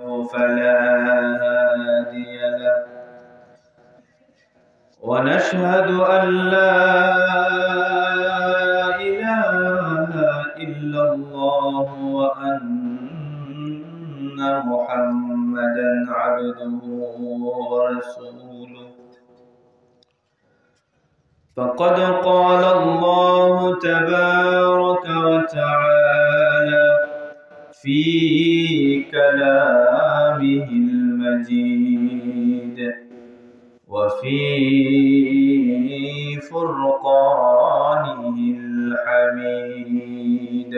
فلا هادي له ونشهد أن لا إله إلا الله وأن محمدا عبده ورسوله فقد قال الله تبارك وتعالى في كلامه المجيد وفي فرقانه الحميد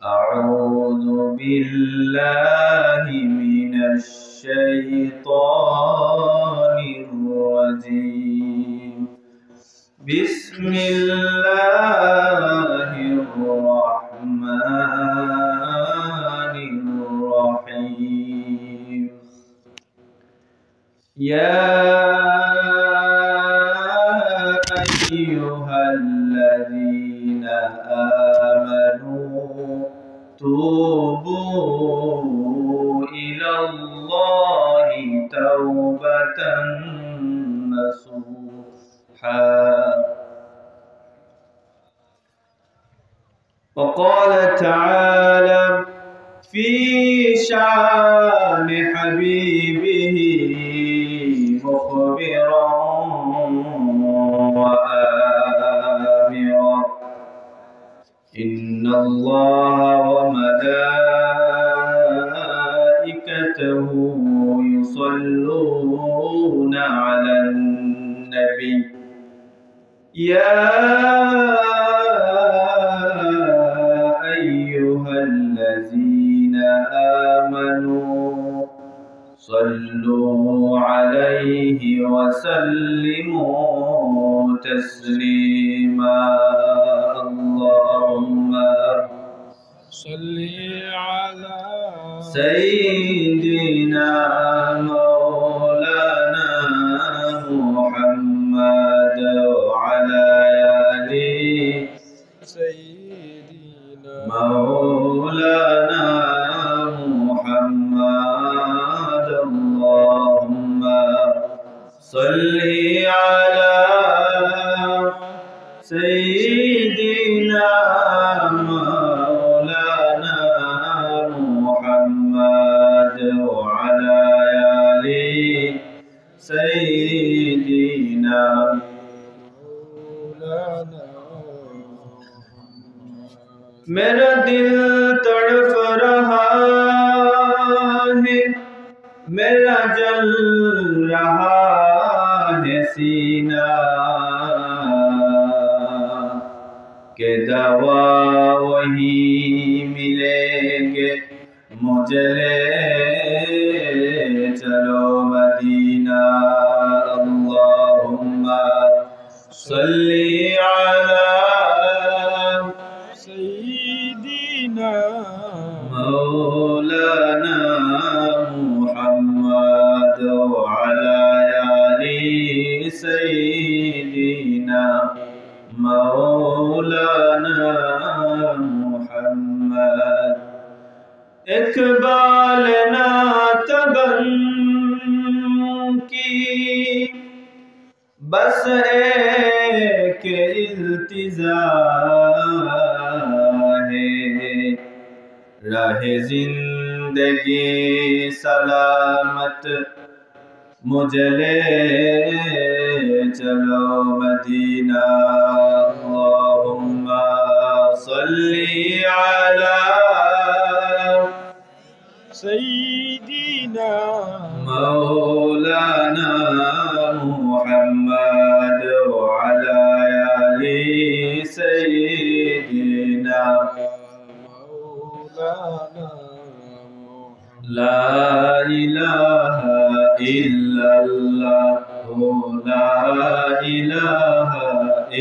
أعوذ بالله من الشيطان الرجيم بسم الله الرحمن الرحيم يا أيها الذين آمنوا توبوا إلى الله توبة نصوحا وقال تعالى في شان حبيبه مخبرا وآمرا إن الله وملائكته يصلون على النبي يا أيها الذين آمنوا صلوا عليه وسلموا تسليما اللهم صل على سيدنا مولانا محمد وعلى آله سيدنا مولانا محمد اللهم صل على سيدنا مولانا محمد وعلى آله سيدنا مولانا मेरा दिल तड़प रहा है मेरा जल रहा है सीना के दवा वही मिलेंगे मुझे ले चलो मदीना अल्लाहुम्मा सल्ली अला مولانا محمد وعلى آله سيدنا مولانا محمد इकबाल नातबन की बस एक इल्तिजा राहे जिंदगी सलामत मुझे ले चलो मदीना अल्लाहुम्मा सल्ली अला सय्यिदिना मौलाना मुहम्मद वअला आलि सय्यिदिना لا إله إلا الله لا إله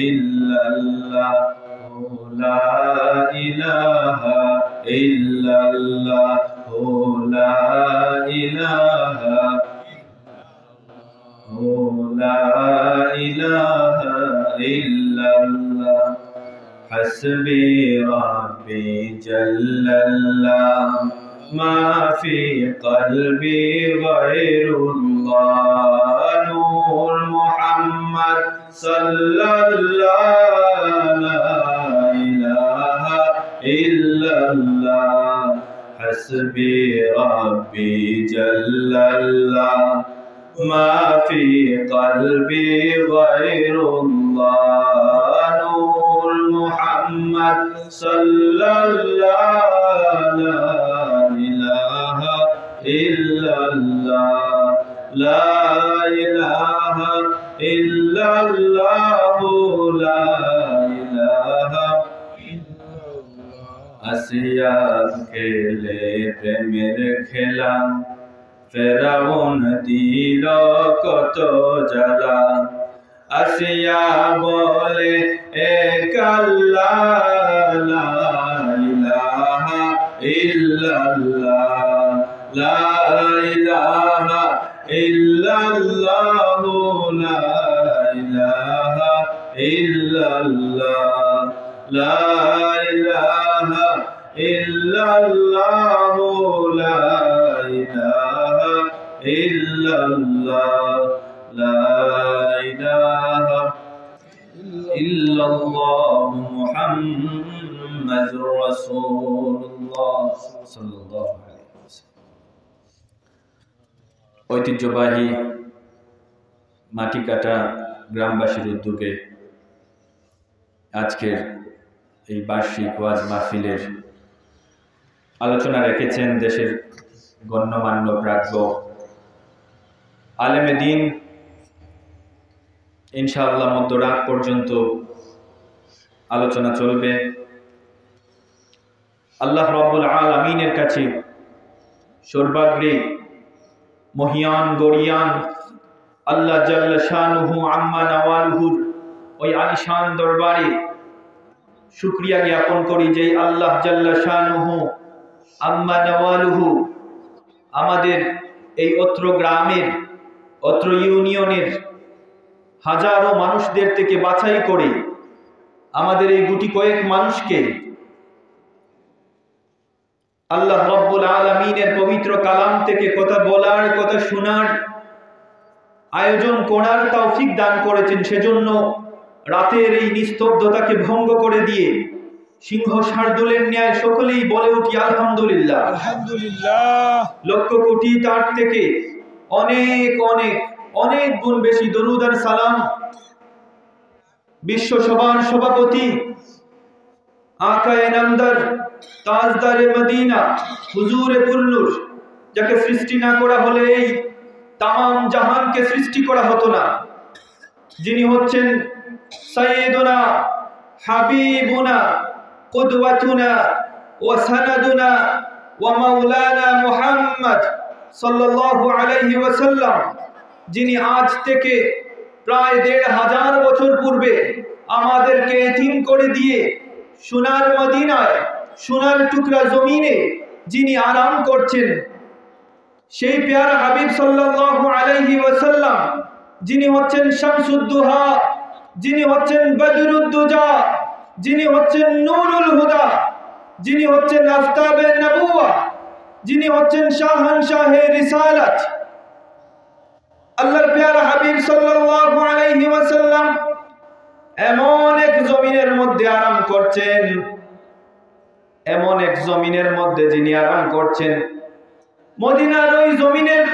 إلا الله لا إله إلا الله لا إله لا إله إلا الله حسبي ربي جل الله ما في قلبي غير الله نور محمد صلى الله لا إله إلا الله حسبي ربي جل الله ما في قلبي غير الله نور محمد صلى الله لا إله إلا الله لا إله إلا الله لا إله আসিয়াত খেলে প্রেমের খেলা ফেরাউন দিল কত জ্বালা আসিয়া বলে এক আল্লাহ লা ইলাহা ইল্লাল্লাহ লা ইলাহা ইল্লাল্লাহ লা ইলাহা ইল্লাল্লাহ লা ইলাহা ইল্লাল্লাহ লা ইলাহা ইল্লাল্লাহ লা ইলাহা ইল্লাল্লাহ মুহাম্মাদুর রাসূলুল্লাহ সাল্লাল্লাহু আলাইহি ওয়াসাল্লাম। ঐতিহ্যবাহী মাটিকাটা গ্রামবাসীর উদ্যোগে আজকের এই বার্ষিক ওয়াজ মাহফিলের আলোচনা রেখেছেন দেশের গণ্যমান্য প্রাজ্ঞ আলেমে দ্বীন। ইনশাআল্লাহ মধ্যরাত পর্যন্ত আলোচনা চলবে। আল্লাহ রাব্বুল আলামিনের কাছে সর্বাগ্রে মহিয়ান গরিয়ান আল্লাহ জাল্লা শানুহু আম্মা নাওয়ালুহুর ওই আলিশান দরবারে শুকরিয়া জ্ঞাপন করি যে আল্লাহ জাল্লা শানুহু আম্মা নাওয়ালুহু আমাদের এই অত্র গ্রামের অত্র ইউনিয়নের হাজারো মানুষদের থেকে বাছাই করে আমাদের এই গুটি কয়েক মানুষকে আল্লাহ রাব্বুল আলামিনের পবিত্র কালাম থেকে কথা বলার কথা শোনার আয়োজন করার তৌফিক দান করেছেন। সেজন্য রাতের এই নিস্তব্ধতাকে ভঙ্গ করে দিয়ে সিংহ শার্দুলের ন্যায় সকলেই বলে উঠি আলহামদুলিল্লাহ আলহামদুলিল্লাহ। লক্ষ কোটি তার থেকে অনেক অনেক অনেক গুণ বেশি দরুদ আর সালাম বিশ্ব সভার সভাপতি আকায়ে নামদার তাজদারে মদিনা হুজুরে কুল্লুর, যাকে সৃষ্টি না করা হলে এই তাম জাহানকে সৃষ্টি করা হতো না, যিনি হচ্ছেন সাইয়্যিদুনা হাবিবুনা কুদওয়াতুনা ওয়া সানাদুনা ওয়া মাওলানা মুহাম্মদ সাল্লাল্লাহু আলাইহি ওয়াসাল্লাম, যিনি আজ থেকে প্রায় ১৫০০ বছর পূর্বে আমাদেরকে এতিম করে দিয়ে সোনার মদিনায় সোনার টুকরা জমিনে যিনি আরাম করছেন, সেই প্যারা হাবিব সাল্লাল্লাহু আলাইহি ওয়াসাল্লাম, যিনি হচ্ছেন শামসুদ্দুহা, যিনি হচ্ছেন বদরুদ্দুজা, যিনি হচ্ছেন নূরুল হুদা, যিনি হচ্ছেন আফতাবে নবুওয়া, যিনি হচ্ছেন শাহানশাহে রিসালাত, আল্লাহর প্যারা হাবিব সাল্লাল্লাহু আলাইহি ওয়াসাল্লাম এমন এক জমিনের মধ্যে আরাম করছেন, এমন এক জমিনের মধ্যে যিনি আরাম করছেন, মদিনার ওই জমিনের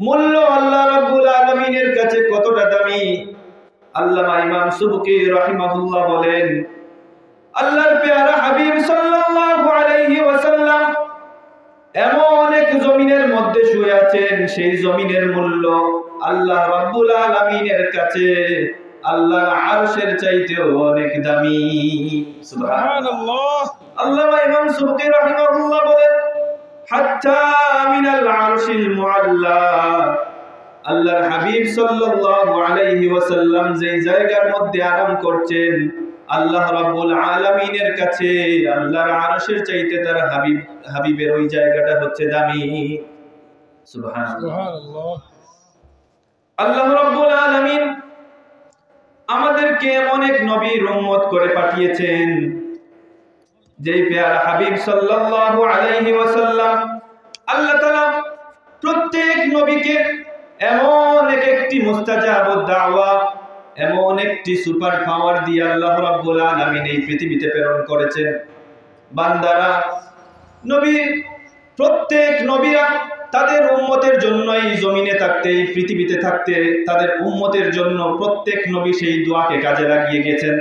মূল্য আল্লাহ রাব্বুল আলামিনের কাছে কতটা দামি। আল্লামা ইমাম সুবকি রাহিমাহুল্লাহ বলেন, আল্লাহর প্যারা হাবিব সাল্লাল্লাহু আলাইহি ওয়াসাল্লাম এমন এক জমিনের মধ্যে শুয়ে আছেন, সেই জমিনের মূল্য আল্লাহ রাব্বুল আলামিনের কাছে আল্লাহর আরশের চাইতেও অনেক দামি। সুবহানাল্লাহ। আল্লামা ইমাম সুবকি রাহিমাহুল্লাহ বলেন, হাত্তা মিনাল আরশিল মুআল্লা, আল্লাহর হাবিব সাল্লাল্লাহু আলাইহি ওয়াসাল্লাম যেই জায়গার মধ্যে আরাম করছেন, আল্লাহ রাব্বুল আলামিনের কাছে আল্লাহর আরশের চাইতে তার হাবিবের ওই জায়গাটা হচ্ছে দামি। সুবহানাল্লাহ। আল্লাহ রাব্বুল আলামিন আমাদেরকে এমন এক নবীর উম্মত করে পাঠিয়েছেন, যেই পেয়ারা হাবিব সাল্লাল্লাহু আলাইহি ওয়াসাল্লাম আল্লাহ তাআলা প্রত্যেক নবীকে এমন একটি মুস্তাজাবুদ দাওয়া, এমন একটি সুপার পাওয়ার দিয়ে আল্লাহ রাব্বুল আলামিন এই পৃথিবীতে প্রেরণ করেছেন। বান্দারা, প্রত্যেক নবীরা তাদের উম্মতের জন্য এই জমিনে থাকতে, এই পৃথিবীতে থাকতে তাদের উম্মতের জন্য প্রত্যেক নবী সেই দোয়াকে কাজে লাগিয়ে গেছেন।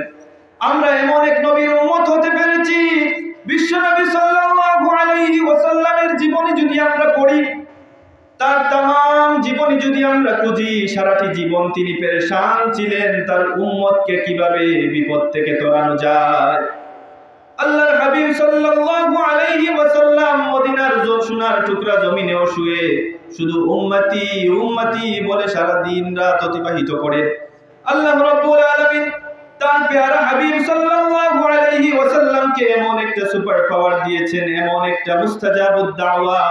আমরা এমন এক নবীর উম্মত হতে পেরেছি, বিশ্বনবী সাল্লাল্লাহু আলাইহি ওয়াসাল্লামের জীবনী যদি আমরা পড়ি, তার তামাম জীবনী যদি আমরা খুঁজি, সারাটি জীবন তিনি পেরেশান ছিলেন তার উম্মতকে কিভাবে বিপদ থেকে তোলানো যায়। আল্লাহর হাবিব সাল্লাল্লাহু আলাইহি ওয়াসাল্লাম মদিনার সোনার টুকরা জমিনেও শুয়ে শুধু উম্মতি উম্মতি বলে সারা দিন রাত অতিবাহিত করেন। আল্লাহ রাব্বুল আলামিন তার প্যারা হাবিব সাল্লাল্লাহু আলাইহি ওয়াসাল্লামকে এমন একটা সুপার পাওয়ার দিয়েছেন, এমন একটা মুস্তাজাবুদ দাওয়া,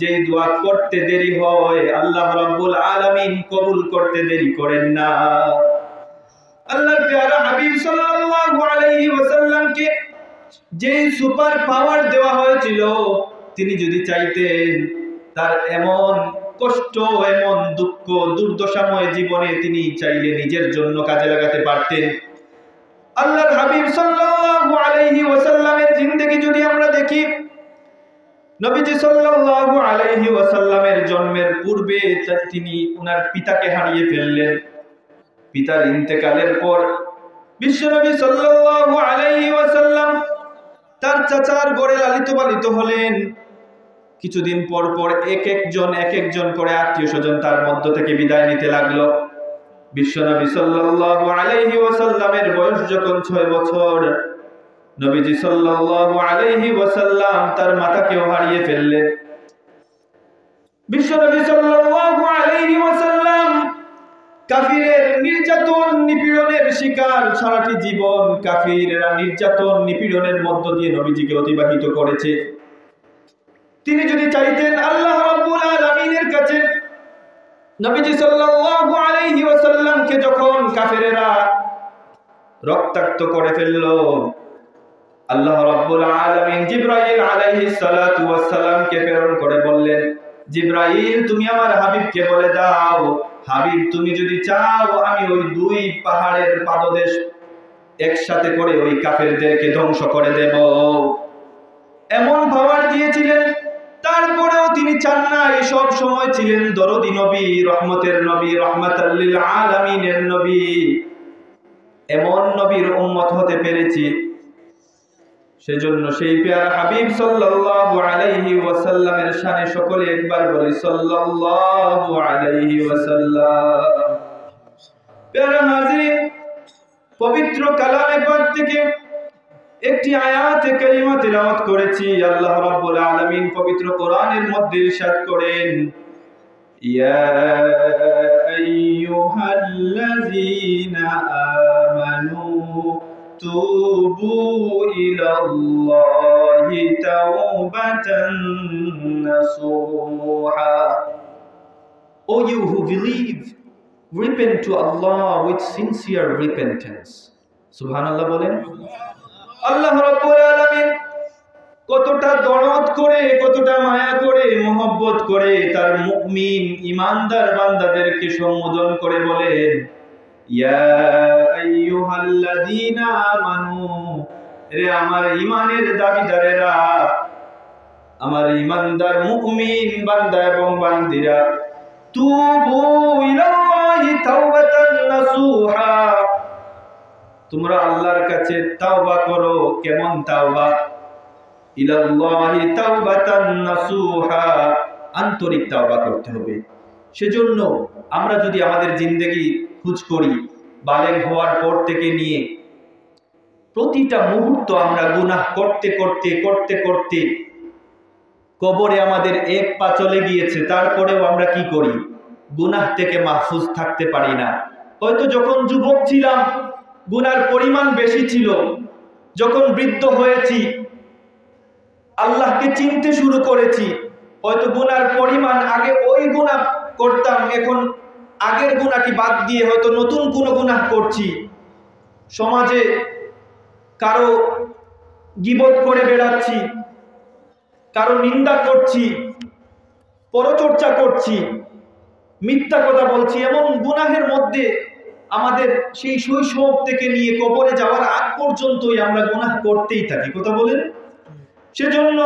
যেই দোয়া করতে দেরি হয় আল্লাহ রাব্বুল আলামিন কবুল করতে দেরি করেন না। আল্লাহর প্যারা হাবিব সাল্লাল্লাহু আলাইহি ওয়াসাল্লামকে যেই সুপার পাওয়ার দেওয়া হয়েছিল, তিনি যদি চাইতেন তার এমন কষ্ট, এমন দুঃখ, দুর্দশাময় জীবনে তিনি চাইলে নিজের জন্য কাজে লাগাতে পারতেন। আল্লাহর হাবিব সাল্লাল্লাহু আলাইহি ওয়াসাল্লামের জিন্দেগি যদি আমরা দেখি, নবীজি সাল্লাল্লাহু আলাইহি ওয়াসাল্লামের জন্মের পূর্বে তিনি ওনার পিতাকে হারিয়ে ফেললেন। পিতার ইন্তেকালের পর বিশ্বনবী সাল্লাল্লাহু আলাইহি ওয়াসাল্লাম তার চাচার ঘরে লালিত পালিত হলেন। কিছুদিন পর পর এক একজন করে আত্মীয় স্বজন তার মধ্য থেকে বিদায় নিতে লাগলো। বিশ্বনবী সাল্লাল্লাহু আলাইহি ওয়াসাল্লামের বয়স যখন 6 বছর, নবীজি সাল্লাল্লাহু আলাইহি ওয়াসাল্লাম তার মাতাকেও হারিয়ে ফেললেন। বিশ্বনবী সাল্লাল্লাহু আলাইহি ওয়াসাল্লাম কাফিরের নির্যাতন নিপীড়নের শিকার, সারাটি জীবন কাফিররা নির্যাতন নিপীড়নের মধ্য দিয়ে নবীজিকে অতিবাহিত করেছে। তিনি যদি চাইতেন আল্লাহ রাব্বুল আলামিনের কাছে নবীজি সাল্লাল্লাহু আলাইহি ওয়াসাল্লামকে যখন কাফিরেরা রক্তাক্ত করে ফেলল, আল্লাহ রাব্বুল আলামিন জিবরাইল আলাইহিস সালাতু ওয়াস সালামকে প্রেরণ করে বললেন, জিবরাইল তুমি আমার হাবিবকে বলে দাও, হাবিব তুমি যদি চাও আমি ওই 2 পাহাড়ের পাদদেশ একসাথে করে ওই কাফেরদেরকে ধ্বংস করে দেব। এমন পাওয়ার দিয়েছিলেন, তারপরেও তিনি চান না। এই সব সময় ছিলেন দরদি নবী, রহমতের নবী, রাহমাতাল লিল আলামিনের নবী। এমন নবীর উম্মত হতে পেরেছি, সেজন্য সেই প্যারা হাবিব সাল্লাল্লাহু আলাইহি ওয়াসাল্লামের শানে সকলে একবার বলি সাল্লাল্লাহু আলাইহি ওয়াসাল্লাম। প্যারা হাজির, পবিত্র কালামে পাক থেকে একটি আয়াতে কারিমা তেলাওয়াত করেছি। আল্লাহ রাব্বুল আলামিন পবিত্র কোরআনের মধ্যে ইরশাদ করেন, ইয়া আইয়ুহাল্লাযীনা আমানু তুবু ইলাল্লাহি তাওবাতান নাসুহা। O you who believe, repent to Allah with sincere repentance. সুবহানাল্লাহ বলেন। আল্লাহ রাব্বুল আলামিন কতটা দরদ করে, কতটা মায়া করে, মোহব্বত করে তার মুমিন ঈমানদার বান্দাদেরকে সম্বোধন করে বলেন, ইয়া আইয়ুহাল্লাযীনা আমানু, রে আমার ঈমানের দাবিদারেরা, আমার ঈমানদার মুমিন বান্দা এবং বান্দিরা, তুবু ইলাল্লাহি তাওবাতান নাসুহা, তোমরা আল্লাহর কাছে তাওবা করো। কেমন তাওবা? ইলাল্লাহি তাওবাতান নাসুহা, আন্তরিক তাওবা করতে হবে। সেজন্য আমরা যদি আমাদের জিন্দেগি খোঁজ করি, বালেগ হওয়ার পর থেকে নিয়ে প্রতিটা মুহূর্ত আমরা গুনাহ করতে করতে করতে করতে কবরে আমাদের 1 পা চলে গিয়েছে, তারপরেও আমরা কি করি? গুনাহ থেকে মাহফুজ থাকতে পারি না। হয়তো যখন যুবক ছিলাম গুনার পরিমাণ বেশি ছিল, যখন বৃদ্ধ হয়েছি আল্লাহকে চিনতে শুরু করেছি, হয়তো গুনার পরিমাণ, আগে ওই গুনাহ করতাম, এখন আগের গুনাহটি বাদ দিয়ে হয়তো নতুন কোনো গুনাহ করছি। সমাজে কারো গীবত করে বেড়াচ্ছি, কারো নিন্দা করছি, পরচর্চা করছি, মিথ্যা কথা বলছি, এমন গুনাহের মধ্যে আমাদের সেই শৈশব থেকে নিয়ে কবরে যাওয়ার আগ পর্যন্তই আমরা গুনাহ করতেই থাকি। কথা বলেন? সেজন্য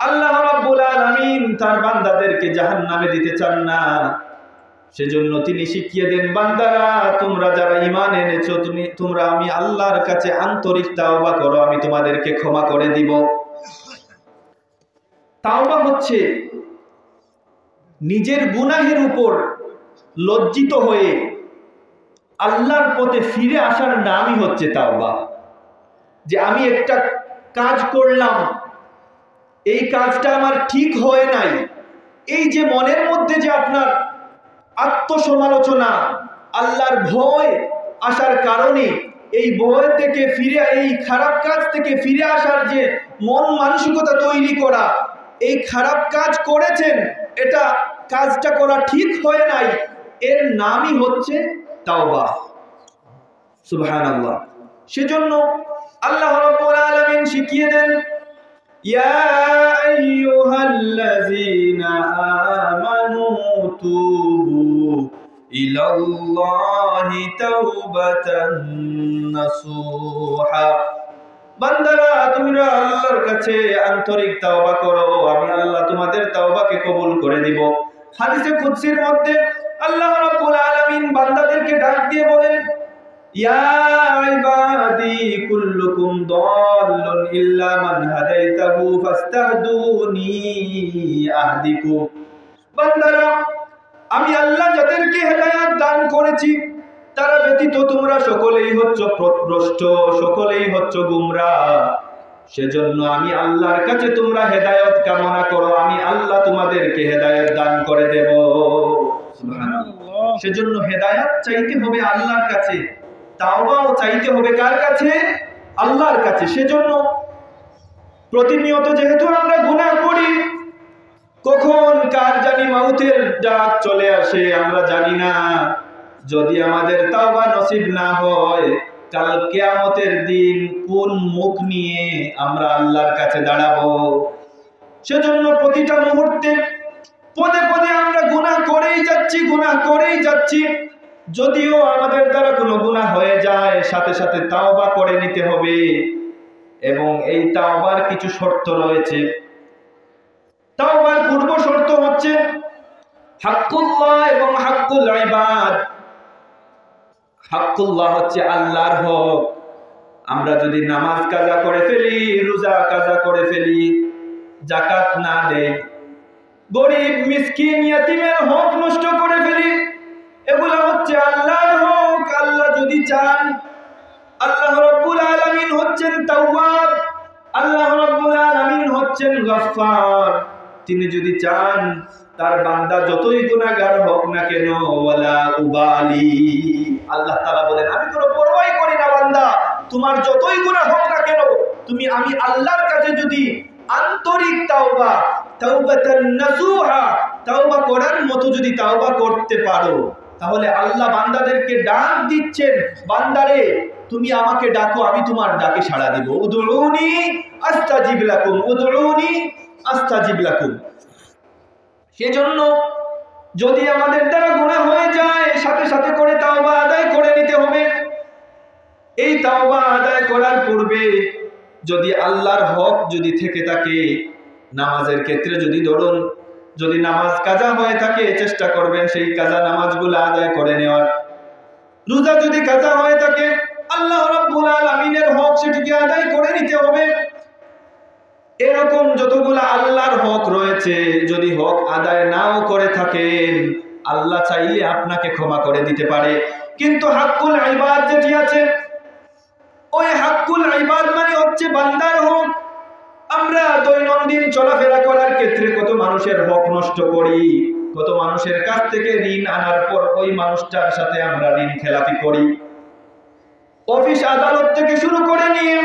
আল্লাহ রাব্বুল আলামিন তার বান্দাদেরকে জাহান্নামে দিতে চান না। সেজন্য তিনি শিখিয়ে দেন, বান্দারা তোমরা যারা ঈমান এনেছো, তোমরা আমি আল্লাহর কাছে আন্তরিক তাওবা করো, আমি তোমাদেরকে ক্ষমা করে দিব। তাওবা হচ্ছে নিজের গুনাহের উপর লজ্জিত হয়ে আল্লাহর পথে ফিরে আসার নামই হচ্ছে তাওবা। যে আমি একটা কাজ করলাম, এই কাজটা আমার ঠিক হয় নাই, এই যে মনের মধ্যে যে আপনার আত্মসমালোচনা, আল্লাহর ভয় আসার কারণে এই ভয় থেকে ফিরে, এই খারাপ কাজ থেকে ফিরে আসার যে মন মানসিকতা তৈরি করা, এই খারাপ কাজ করেছেন, এটা কাজটা করা ঠিক হয় নাই, এর নামই হচ্ছে তাওবা। সুবহানাল্লাহ। সেজন্য আল্লাহ রাব্বুল আলামিন শিখিয়ে দেন, ইয়া আইয়ুহাল্লাযীনা আমানু তুবু ইলাল্লাহি তাওবাতান নাসুহা। বান্দারা তোমরা আল্লাহর কাছে আন্তরিক তাওবা করো, আমি আল্লাহ তোমাদের তাওবাকে কবুল করে দিব। হাদিসে কুদসির মধ্যে আল্লাহ রাব্বুল আলামিন বান্দাদেরকে ডাক দিয়ে বলেন, ইয়া ইবাদি কুল্লুকুম দাল্লুন ইল্লা মান হাদাইতাহু ফাস্তাহদুনি আহদিকুম। বান্দারা আমি আল্লাহ যাদেরকে হেদায়েত দান করেছি তারা ব্যতীত তোমরা সকলেই হচ্ছ পথভ্রষ্ট, সকলেই হচ্ছ গুমরাহ। সেজন্য আমি আল্লাহর কাছে তোমরা হেদায়েত কামনা করো, আমি আল্লাহ তোমাদেরকে হেদায়েত দান করে দেব। সুবহানাল্লাহ। সেজন্য হেদায়েত চাইতে হবে আল্লাহর কাছে, তাওবাও চাইতে হবে কার কাছে? আল্লাহর কাছে। সেজন্য প্রতিনিয়ত যেহেতু আমরা গুনাহ করি, কখন কার জানি মাউতের ডাক চলে আসে আমরা জানি না। যদি আমাদের তাওবা নসিব না হয়, কাল কিয়ামতের দিন কোন মুখ নিয়ে আমরা আল্লাহর কাছে দাঁড়াবো? সেজন্য প্রতিটা মুহূর্তে পদে পদে আমরা গুনাহ করেই যাচ্ছি, গুনাহ করেই যাচ্ছি। যদিও আমাদের দ্বারা কোনো গুনাহ হয়ে যায়, সাথে সাথে তাওবা করে নিতে হবে। এবং এই তাওবার কিছু শর্ত রয়েছে। তাওবার পূর্ব শর্ত হচ্ছে হাক্কুল্লাহ এবং হাক্কুল ইবাদ। হাক্কুল্লাহ হচ্ছে আল্লাহর হক। আমরা যদি নামাজ কাজা করে ফেলি, রোজা কাজা করে ফেলি, যাকাত না দেই, গরিব মিসকিন ইয়েতিমের হক নষ্ট করে ফেলি, এগুলা হচ্ছে আল্লাহর হক। আল্লাহ যদি চান, আল্লাহ রাব্বুল আলামিন হচ্ছেন তাওয়াব, আল্লাহ রাব্বুল আলামিন হচ্ছেন গফফার। তিনি যদি চান তার বান্দা যতই গুনাহগার হোক না কেন, ওয়ালা উবালি, আল্লাহ তাআলা বলেন আমি কোনো পরোয়াই করি না বান্দা, তোমার যতই গুনাহ হোক না কেন, তুমি আমি আল্লাহর কাছে যদি আন্তরিক তাওবা, তাওবাতান নাসুহা, তাওবা করার মতো যদি তাওবা করতে পারো, তাহলে আল্লাহ বান্দাদেরকে ডাক দিচ্ছেন, বান্দারে তুমি আমাকে ডাকো, আমি তোমার ডাকে সাড়া দেব। উদউনি আস্তাজিব লাকুম, উদউনি আস্তাজিব লাকুম। সেজন্য যদি আমাদের দ্বারা গুনাহ হয়ে যায়, সাথে সাথে করে তাওবা আদায় করে নিতে হবে। এই তাওবা আদায় করার পূর্বে যদি আল্লাহর হক যদি থেকে থাকে, নামাজের ক্ষেত্রে যদি ধরুন, যদি নামাজ কাজা হয়ে থাকে, চেষ্টা করবেন সেই কাজা নামাজগুলো আদায় করে নেওয়ার। রোজা যদি কাজা হয়ে থাকে, আল্লাহ রাব্বুল আলামিনের হক সেটিকে আদায় করে নিতে হবে। এরকম যতগুলো আল্লাহর হক রয়েছে, যদি হক আদায় নাও করে থাকেন, আল্লাহ চাইলে আপনাকে ক্ষমা করে দিতে পারে। কিন্তু হাক্কুল ইবাদ যেটি আছে, ওই হাক্কুল ইবাদ মানে হচ্ছে বান্দার হক। আমরা দৈনন্দিন চলাফেরা করার ক্ষেত্রে কত মানুষের হক নষ্ট করি, কত মানুষের কাছ থেকে ঋণ আনার পর ওই মানুষটার সাথে আমরা ঋণ খেলাপি করি। অফিস আদালত থেকে শুরু করে নিয়ে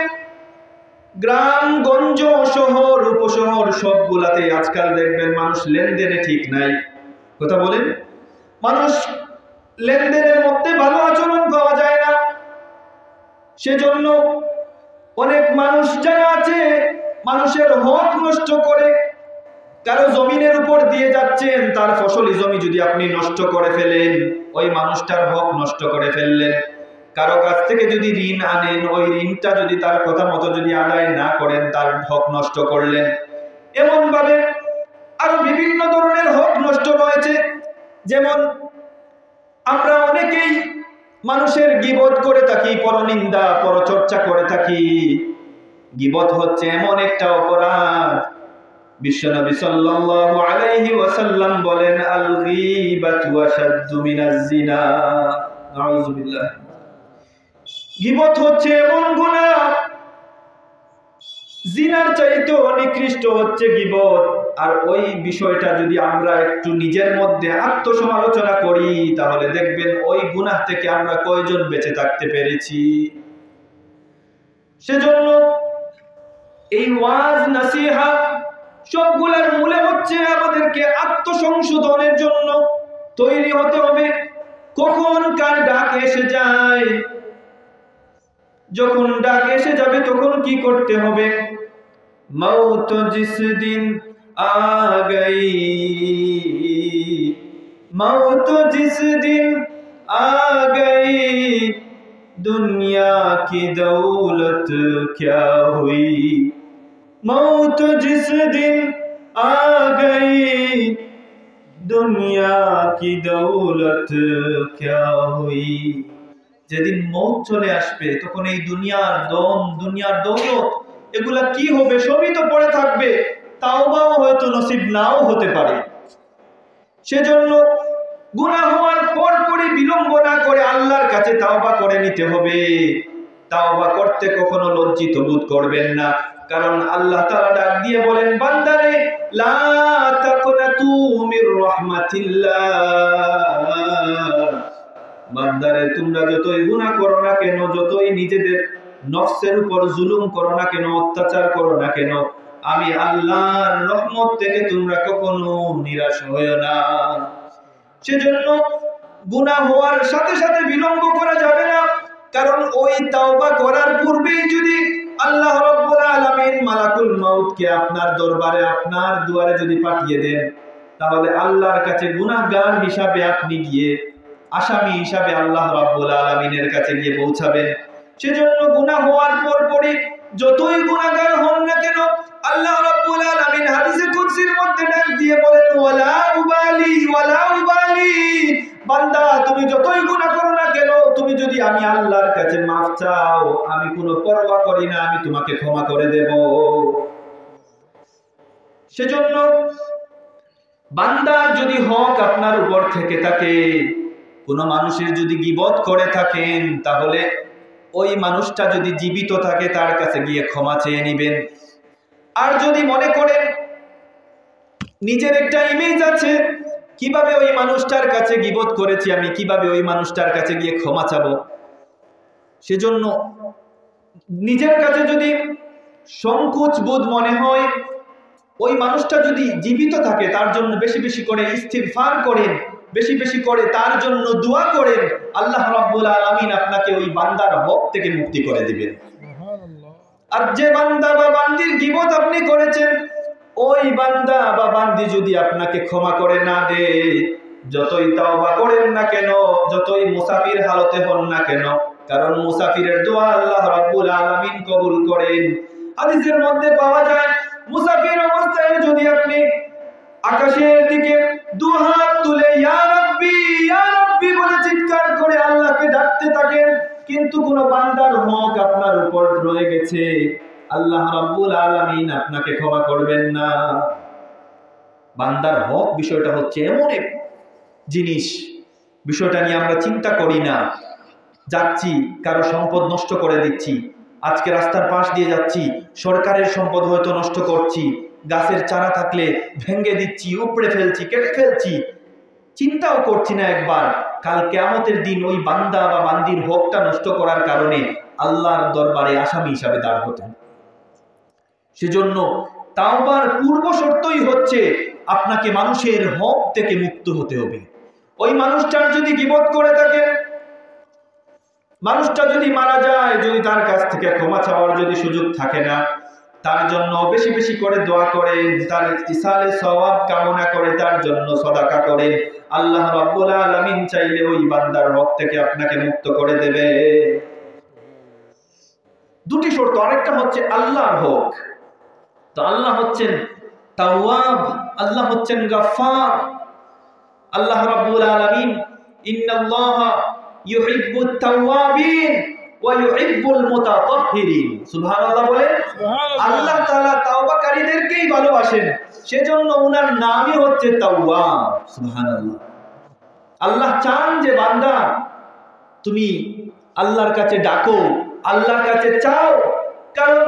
গ্রাম গঞ্জ শহর উপশহর সবগুলাতে আজকাল দেখবেন মানুষ লেনদেনে ঠিক নাই। কথা বলেন, মানুষ লেনদেনের মধ্যে ভালো আচরণ পাওয়া যায় না। সেজন্য অনেক মানুষ যারা আছে মানুষের হক নষ্ট করে, কারো জমিনের উপর দিয়ে যাচ্ছেন, তার ফসলি জমি যদি আপনি নষ্ট করে ফেলেন, ওই মানুষটার হক নষ্ট করে ফেললেন। কারো কাছ থেকে যদি ঋণ আনেন, ওই ঋণটা যদি তার কথা মতো যদি আদায় না করেন, তার হক নষ্ট করলেন। এমন ভাবে আরো বিভিন্ন ধরনের হক নষ্ট রয়েছে। যেমন আমরা অনেকেই মানুষের গীবত করে থাকি, পরনিন্দা পরচর্চা করে থাকি। গীবত হচ্ছে এমন একটা অপরাধ, বিশ্বনবী সাল্লাল্লাহু আলাইহি ওয়াসাল্লাম বলেন, আল গীবাতু আশাদ্দু মিনাজ জিনা। নাউযুবিল্লাহ। গীবত হচ্ছে এমন গুনাহ, জিনার চাইতে নিকৃষ্ট হচ্ছে গীবত। আর ওই বিষয়টা যদি আমরা একটু নিজের মধ্যে আত্মসমালোচনা করি, তাহলে দেখবেন ওই গুনাহ থেকে আমরা কয়জন বেঁচে থাকতে পেরেছি। সেজন্য এই ওয়াজ নসিহত সবগুলোর মূলে হচ্ছে আমাদেরকে আত্মসংশোধনের জন্য তৈরি হতে হবে। কখন কার ডাক এসে যায়, যখন ডাক এসে যাবে তখন কি করতে হবে? मौत जिस दिन आ गई, मौत जिस दिन आ गई, दुनिया की दौलत क्या हुई। मौत जिस दिन आ गई, दुनिया की दौलत क्या हुई। যেদিন মৌত চলে আসবে তখন এই দুনিয়ার দম, দুনিয়ার দৌলত এগুলা কি হবে? সবই তো পড়ে থাকবে, তাওবাও হয়তো নসিব নাও হতে পারে। সেজন্য গুনাহ হওয়ার পরপরই বিলম্ব না করে আল্লাহর কাছে তাওবা করে নিতে হবে। তাওবা করতে কখনো লজ্জিত বোধ করবেন না, কারণ আল্লাহ তাআলা ডাক দিয়ে বলেন, বান্দারে লা তাকনাতু মির রাহমাতিল্লাহ। বান্দারে তোমরা যতই গুনাহ করো না কেন, যতই নিজেদের নফসের উপর জুলুম করো না কেন, অত্যাচার করো না কেন, আমি আল্লাহর রহমত থেকে তোমরা কখনো নিরাশ হয়ো না। সেজন্য গুনাহ হওয়ার সাথে সাথে বিলম্ব করা যাবে না, কারণ ওই তাওবা করার পূর্বেই যদি আল্লাহ রাব্বুল আলামিন মালাকুল মাউতকে আপনার দরবারে, আপনার দুয়ারে যদি পাঠিয়ে দেন, তাহলে আল্লাহর কাছে গুনাহগার হিসাবে আপনি গিয়ে, আসামি হিসাবে আল্লাহ রাব্বুল আলামিনের কাছে গিয়ে পৌঁছাবেন। সেজন্য গুনাহ হওয়ার পরপরই যতই গুনাহগার হন না কেন, আল্লাহ রাব্বুল আলামিন হাদিসে কুদসির মধ্যে ডাক দিয়ে বলেন, ওয়ালা উবালি, ওয়ালা উবালি। বান্দা তুমি যতই গুনাহ করো না কেন, তুমি যদি আমি আল্লাহর কাছে মাফ চাও, আমি কোনো পরোয়া করি না, আমি তোমাকে ক্ষমা করে দেব। সেজন্য বান্দার যদি হক আপনার উপর থেকে থাকে, কোনো মানুষের যদি গীবত করে থাকেন, তাহলে ওই মানুষটা যদি জীবিত থাকে তার কাছে গিয়ে ক্ষমা চেয়ে নেবেন। আর যদি মনে করেন নিজের একটা ইমেজ আছে, কিভাবে ওই মানুষটার কাছে গীবত করেছি, আমি কিভাবে ওই মানুষটার কাছে গিয়ে ক্ষমা চাবো, সেজন্য নিজের কাছে যদি সংকোচ বোধ মনে হয়, ওই মানুষটা যদি জীবিত থাকে তার জন্য বেশি বেশি করে ইস্তিগফার করেন, বেশি বেশি করে তার জন্য দোয়া করেন, আল্লাহ রাব্বুল আলামিন আপনাকে ওই বান্দার হক থেকে মুক্তি করে দিবেন। আর যে বান্দা বা বান্দির গীবত আপনি করেছেন, ওই বান্দা বা বান্দি যদি আপনাকে ক্ষমা করে না দেয়, যতই তাওবা করেন না কেন, যতই মুসাফির হালতে হন না কেন, কারণ মুসাফিরের দোয়া আল্লাহ রাব্বুল আলামিন কবুল করেন। হাদিসের মধ্যে পাওয়া যায়, মুসাফির অবস্থায় যদি আপনি আকাশের দিকে দুহাত তুলে ইয়া রাব্বি বলে চিৎকার করে আল্লাহকে ডাকতে থাকেন, কিন্তু কোন বান্দার হক আপনার উপর রয়ে গেছে, আল্লাহ রাব্বুল আলামিন আপনাকে ক্ষমা করবেন না। বান্দার হক বিষয়টা হচ্ছে এমন এক জিনিস, বিষয়টা নিয়ে আমরা চিন্তা করি না। যাচ্ছি, কারো সম্পদ নষ্ট করে দিচ্ছি, আজকে রাস্তার পাশ দিয়ে যাচ্ছি, সরকারের সম্পদ হয়তো নষ্ট করছি, গাছের চারা থাকলে ভেঙে দিচ্ছি, উপড়ে ফেলছি, কেটে ফেলছি, চিন্তাও করছি না একবার কাল কিয়ামতের দিন ওই বান্দা বা বান্দির হকটা নষ্ট করার কারণে আল্লাহর দরবারে আসামি হিসাবে দাঁড় হতেন। সেজন্য তাওবার পূর্ব শর্তই হচ্ছে আপনাকে মানুষের হক থেকে মুক্ত হতে হবে। ওই মানুষটার যদি গীবত করে থাকেন, মানুষটা যদি মারা যায়, যদি তার কাছ থেকে ক্ষমা চাওয়ার যদি সুযোগ থাকে না, তার জন্য বেশি বেশি করে দোয়া করেন, তার ইসালে সওয়াব কামনা করে তার জন্য সাদাকা করেন। আল্লাহ রাব্বুল আলামিন চাইলে ওই বান্দার হক থেকে আপনাকে মুক্ত করে দেবে। দুটি শর্ত, আরেকটা হচ্ছে আল্লাহর হক। তো আল্লাহ হচ্ছেন তাওয়াব, আল্লাহ হচ্ছেন গাফফার। আল্লাহ রাব্বুল আলামিন ইন্নাল্লাহা ইউহিব্বুত তাওয়াবিন ওয়া ইউহিব্বুল মুতাতাহহিরিন, সুবহানাল্লাহ বলেন। আল্লাহ তাআলা তাওবাকারীদেরকেই ভালোবাসেন, সেজন্য ওনার নামই হচ্ছে তাওয়াব, সুবহানাল্লাহ। আল্লাহ চান যে বান্দা তুমি আল্লাহর কাছে ডাকো, আল্লাহর কাছে চাও। কারণ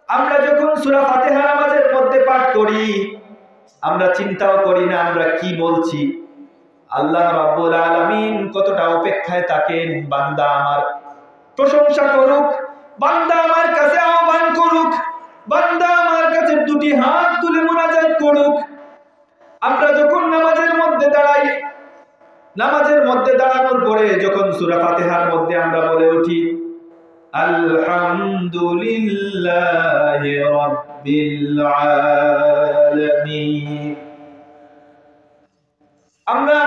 আমরা যখন সূরা ফাতিহা নামাজের মধ্যে পাঠ করি, আমরা চিন্তাও করি না আমরা কি বলছি। আল্লাহ রাব্বুল আলামিন কতটা অপেক্ষায় থাকেন, বান্দা আমার প্রশংসা করুক, বান্দা আমার কাছে আহ্বান করুক, বান্দা আমার কাছে দুটি হাত তুলে মুনাজাত করুক। আমরা যখন নামাজের মধ্যে দাঁড়াই, নামাজের মধ্যে দাঁড়ানোর পরে যখন সূরা ফাতিহার মধ্যে আমরা বলে উঠি আলহামদুলিল্লাহি রাব্বিল আলামিন, আমরা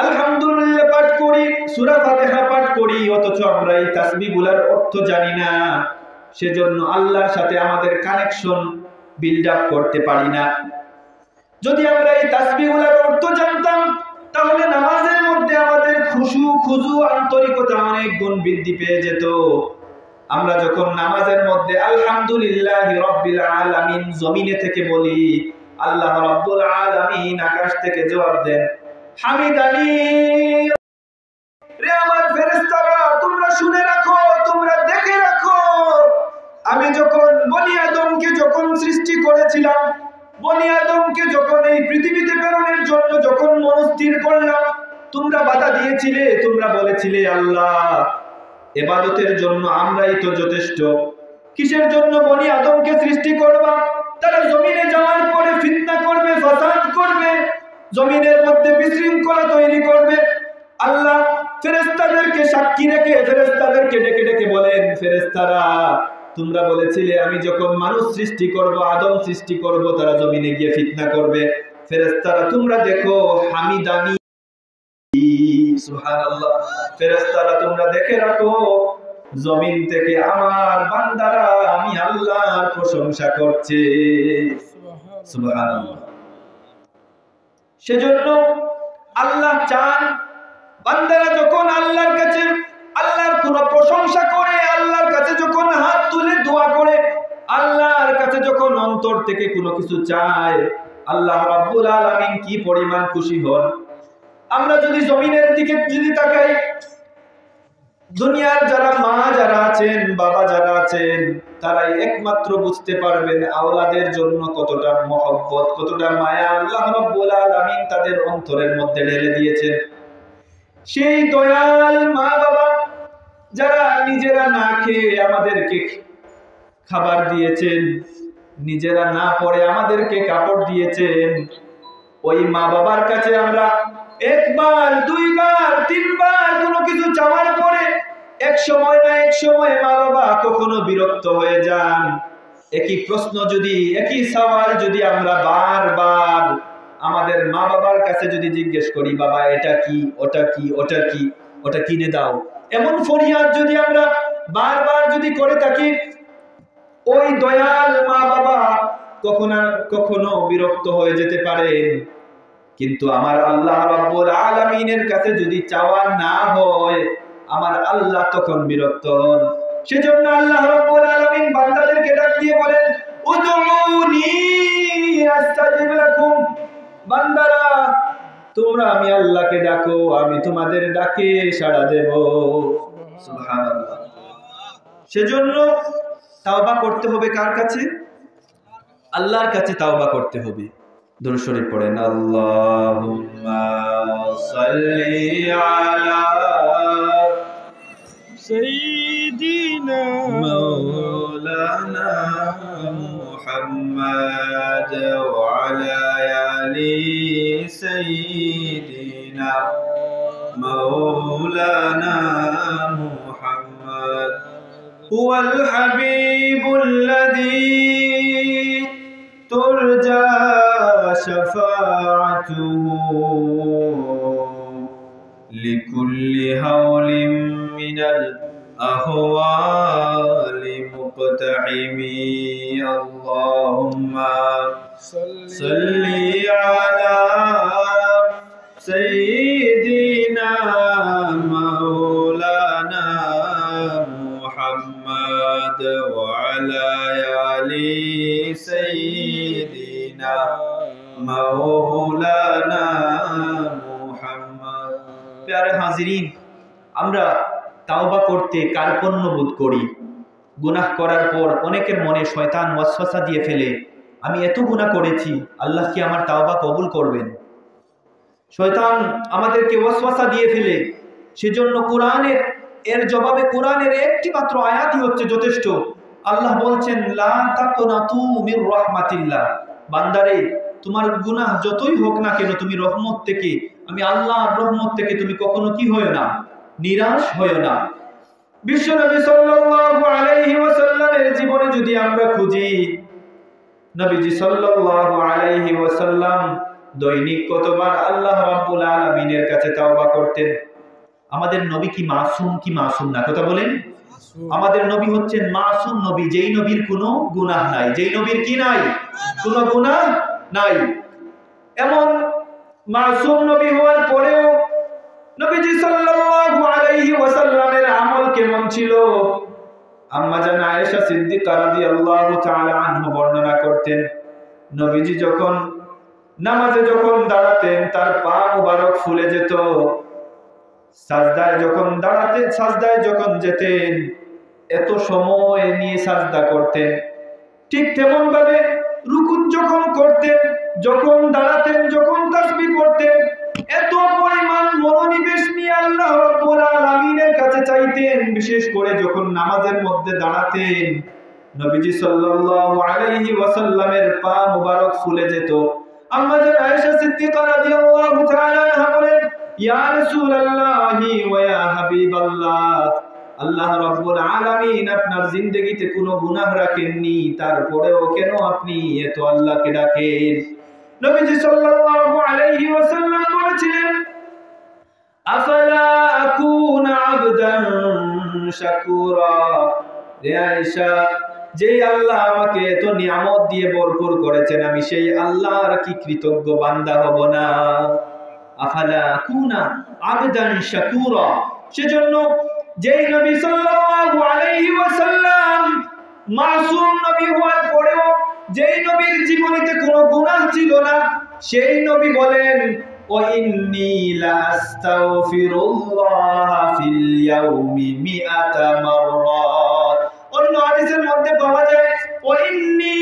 আলহামদুলিল্লাহ পাঠ করি, সূরা ফাতিহা পাঠ করি, অথচ আমরা এই তাসবিহগুলোর অর্থ জানি না। সেজন্য আল্লাহর সাথে আমাদের কানেকশন বিল্ড আপ করতে পারি না। যদি আমরা এই তাসবিহগুলোর অর্থ জানতাম, তাহলে নামাজের মধ্যে আমাদের খুজু আন্তরিকতা অনেক গুণ বৃদ্ধি পেয়ে যেত। আমরা যখন নামাজের মধ্যে আলহামদুলিল্লাহি রাব্বিল আলামিন জমিনে থেকে বলি, আল্লাহ রাব্বুল আলামিন আকাশ থেকে জবাব দেন হামিদানি। রে আমার ফেরেশতারা, তোমরা শুনে রাখো, তোমরা দেখে রাখো, আমি যখন বনি আদমকে যখন সৃষ্টি করেছিলাম, বনি আদমকে যখন এই পৃথিবীতে প্রেরণের জন্য যখন মনস্থির করলাম, তোমরা বাধা দিয়েছিলে, তোমরা বলেছিলে আল্লাহ ইবাদতের জন্য আমরাই তো যথেষ্ট, কিসের জন্য বনি আদমকে সৃষ্টি করবা? তারা জমিনে যাওয়ার পরে ফিতনা করবে, ফাসাদ করবে, জমিনের মধ্যে বিশৃঙ্খলা তৈরি করবে। আল্লাহ ফেরেশতাদেরকে সাক্ষী রেখে ফেরেশতাদেরকে ডেকে ডেকে বলেন, ফেরেশতারা তোমরা বলেছিলে আমি যখন মানুষ সৃষ্টি করব, আদম সৃষ্টি করব, তারা জমিনে গিয়ে ফিতনা করবে। ফেরেশতারা তোমরা দেখো হামিদানি, সুবহানাল্লাহ, ফেরেশতারা তোমরা দেখে রাখো, জমিন থেকে আমার বান্দারা আমি আল্লাহর প্রশংসা করছে, সুবহানাল্লাহ। সেজন্য আল্লাহ চান বান্দারা যখন আল্লাহর কাছে আল্লাহর কোন প্রশংসা করে, আল্লাহর কাছে যখন হাত তুলে দোয়া করে, আল্লাহর কাছে যখন অন্তর থেকে কোনো কিছু চায়, আল্লাহ রাব্বুল আলামিন কি পরিমাণ খুশি হন। আমরা যদি জমিনের দিকে যদি তাকাই, দুনিয়ার যারা মা যারা আছেন, বাবা যারা আছেন, তারাই একমাত্র বুঝতে পারবেন আওলাদের জন্য কতটা মহব্বত, কতটা মায়া আল্লাহ রাব্বুল আলামিন তাদের অন্তরের মধ্যে ঢেলে দিয়েছেন। সেই দয়াল মা বাবা যারা নিজেরা না খেয়ে আমাদেরকে খাবার দিয়েছেন, নিজেরা না পরে আমাদেরকে কাপড় দিয়েছেন, ওই মা বাবার কাছে আমরা একবার, দুইবার, তিনবার কোনো কিছু চাওয়ার পরে এক সময় না এক সময় মা বাবা কখনো বিরক্ত হয়ে যান। একই প্রশ্ন যদি, একই সওয়াল যদি আমরা বারবার আমাদের মা বাবার কাছে যদি জিজ্ঞেস করি, বাবা এটা কি, ওটা কি, ওটা কি, ওটা কিনে দাও, এমন ফরিয়াদ যদি আমরা বারবার যদি করে থাকি, ওই দয়াল মা বাবা কখনো বিরক্ত হয়ে যেতে পারেন। কিন্তু আমার আল্লাহ রাব্বুল আলামিনের কাছে যদি চাওয়া না হয়, আমার আল্লাহ তখন বিরক্ত হন। সেজন্য আল্লাহ রাব্বুল আলামিন বান্দাদেরকে ডাক দিয়ে বলেন, উদউনি আস্তাজিব লাকুম, বান্দারা তোমরা আমি আল্লাহকে ডাকো, আমি তোমাদের ডাকে সাড়া দেব, সুবহানাল্লাহ। সেজন্য তাওবা করতে হবে কার কাছে? আল্লাহর কাছে তাওবা করতে হবে। দুরূদ শরীফ পড়েন, আল্লাহুম্মা সাল্লি আলা সাইয়্যিদিনা মাওলানা মুহাম্মাদ ওয়া আলা আলি সাইয়্যিদিনা মাওলানা হুয়াল হাবিবুল্লাযী তুরজা শাফাআতুহু লিকুল্লি হাওলিন মিনাল আহওয়ালি মুকতাহিমি আল্লাহুম্মা সাল্লি আলা সাইয়্যিদিনা মাওলানা মুহাম্মদ ওয়া আলা আলি সাইয়্যিদিনা মাওলানা মুহাম্মদ। প্যারে হাজিরিন, আমরা তাওবা করতে কার্পণ্য বোধ করি। গুনাহ করার পর অনেকের মনে শয়তান ওয়াসওয়াসা দিয়ে ফেলে, আমি এত গুনাহ করেছি, আল্লাহ কি আমার তাওবা কবুল করবেন? শয়তান আমাদেরকে ওয়াসওয়াসা দিয়ে ফেলে। সেজন্য এর জবাবে কোরআনের একটি মাত্র আয়াতই হচ্ছে যথেষ্ট। আল্লাহ বলছেন, লা তাকনাতু মির রাহমাতিল্লাহ, বান্দারে তোমার গুনাহ যতই হোক না কেন, তুমি রহমত থেকে, আমি আল্লাহর রহমত থেকে তুমি কখনো কি হয়ো না, নিরাশ হয়ো না। বিশ্বনবী সাল্লাল্লাহু আলাইহি ওয়াসাল্লামের জীবনে যদি আমরা খুঁজি, নবীজি সাল্লাল্লাহু আলাইহি ওয়াসাল্লাম দৈনিক কতবার আল্লাহ রাব্বুল আলামিনের কাছে তাওবা করতেন। আমাদের নবী কি মাসুম না? কথা বলেন। আমাদের নবী হচ্ছেন মাসুম নবী, যেই নবীর কোনো গুনাহ নাই, যেই নবীর কি নাই, কোনো গুনাহ নাই। এমন মাসুম নবী হওয়ার পরেও নবীজি সাল্লাল্লাহু আলাইহি ওয়াসাল্লামের আমল কেমন ছিল? আম্মা জান আয়েশা সিদ্দিকা রাদিয়াল্লাহু তাআলা আনহা বর্ণনা করতেন, নবীজি যখন নামাজে দাঁড়াতেন, তার পা মুবারক ফুলে যেত। সাজদায় যখন যেতেন, এত সময় নিয়ে সাজদা করতেন। ঠিক তেমন ভাবে রুকুত যখন করতেন, যখন দাঁড়াতেন, যখন তাসবিহ করতেন, এত পরিমাণ মনোনিবেশ নিয়ে আল্লাহ রাব্বুল আলামিনের কাছে চাইতেন। বিশেষ করে যখন নামাজের মধ্যে দাঁড়াতেন, নবীজি সাল্লাল্লাহু আলাইহি ওয়াসাল্লামের পা মুবারক ফুলে যেত। আম্মা জান আয়েশা সিদ্দিকা রাদিয়াল্লাহু তাআলা আনহা বলেন, ইয়া রাসূলুল্লাহি ওয়া ইয়া হাবিবাল্লাহ, আল্লাহ রাব্বুল আলামিন আপনার জিন্দেগিতে কোনো গুনাহ রাখেননি, তারপরেও কেন আপনি এত আল্লাহকে ডাকেন? নবীজি সাল্লাল্লাহু আলাইহি ওয়াসাল্লাম বলেছিলেন, আফালা আকুনা আবদান শাকুরা, হে আয়েশা, যে আল্লাহ আমাকে এত নিয়ামত দিয়ে ভরপুর করেছেন, আমি সেই আল্লাহর কি কৃতজ্ঞ বান্দা হব না? আফালা আকুনা আবদান শাকুরা। সেজন্য যেই নবী সাল্লাল্লাহু আলাইহি ওয়াসাল্লাম মাসুম নবী হওয়ার পরেও, যেই নবীর জীবনীতে কোনো গুনাহ ছিল না, সেই নবী বলেন, ওয়া ইন্নী লাস্তাগফিরুল্লাহ ফিল ইয়াউমি মিআতা মাররাত। অন্য হাদিসের মধ্যে পাওয়া যায়, ওয়া ইন্নী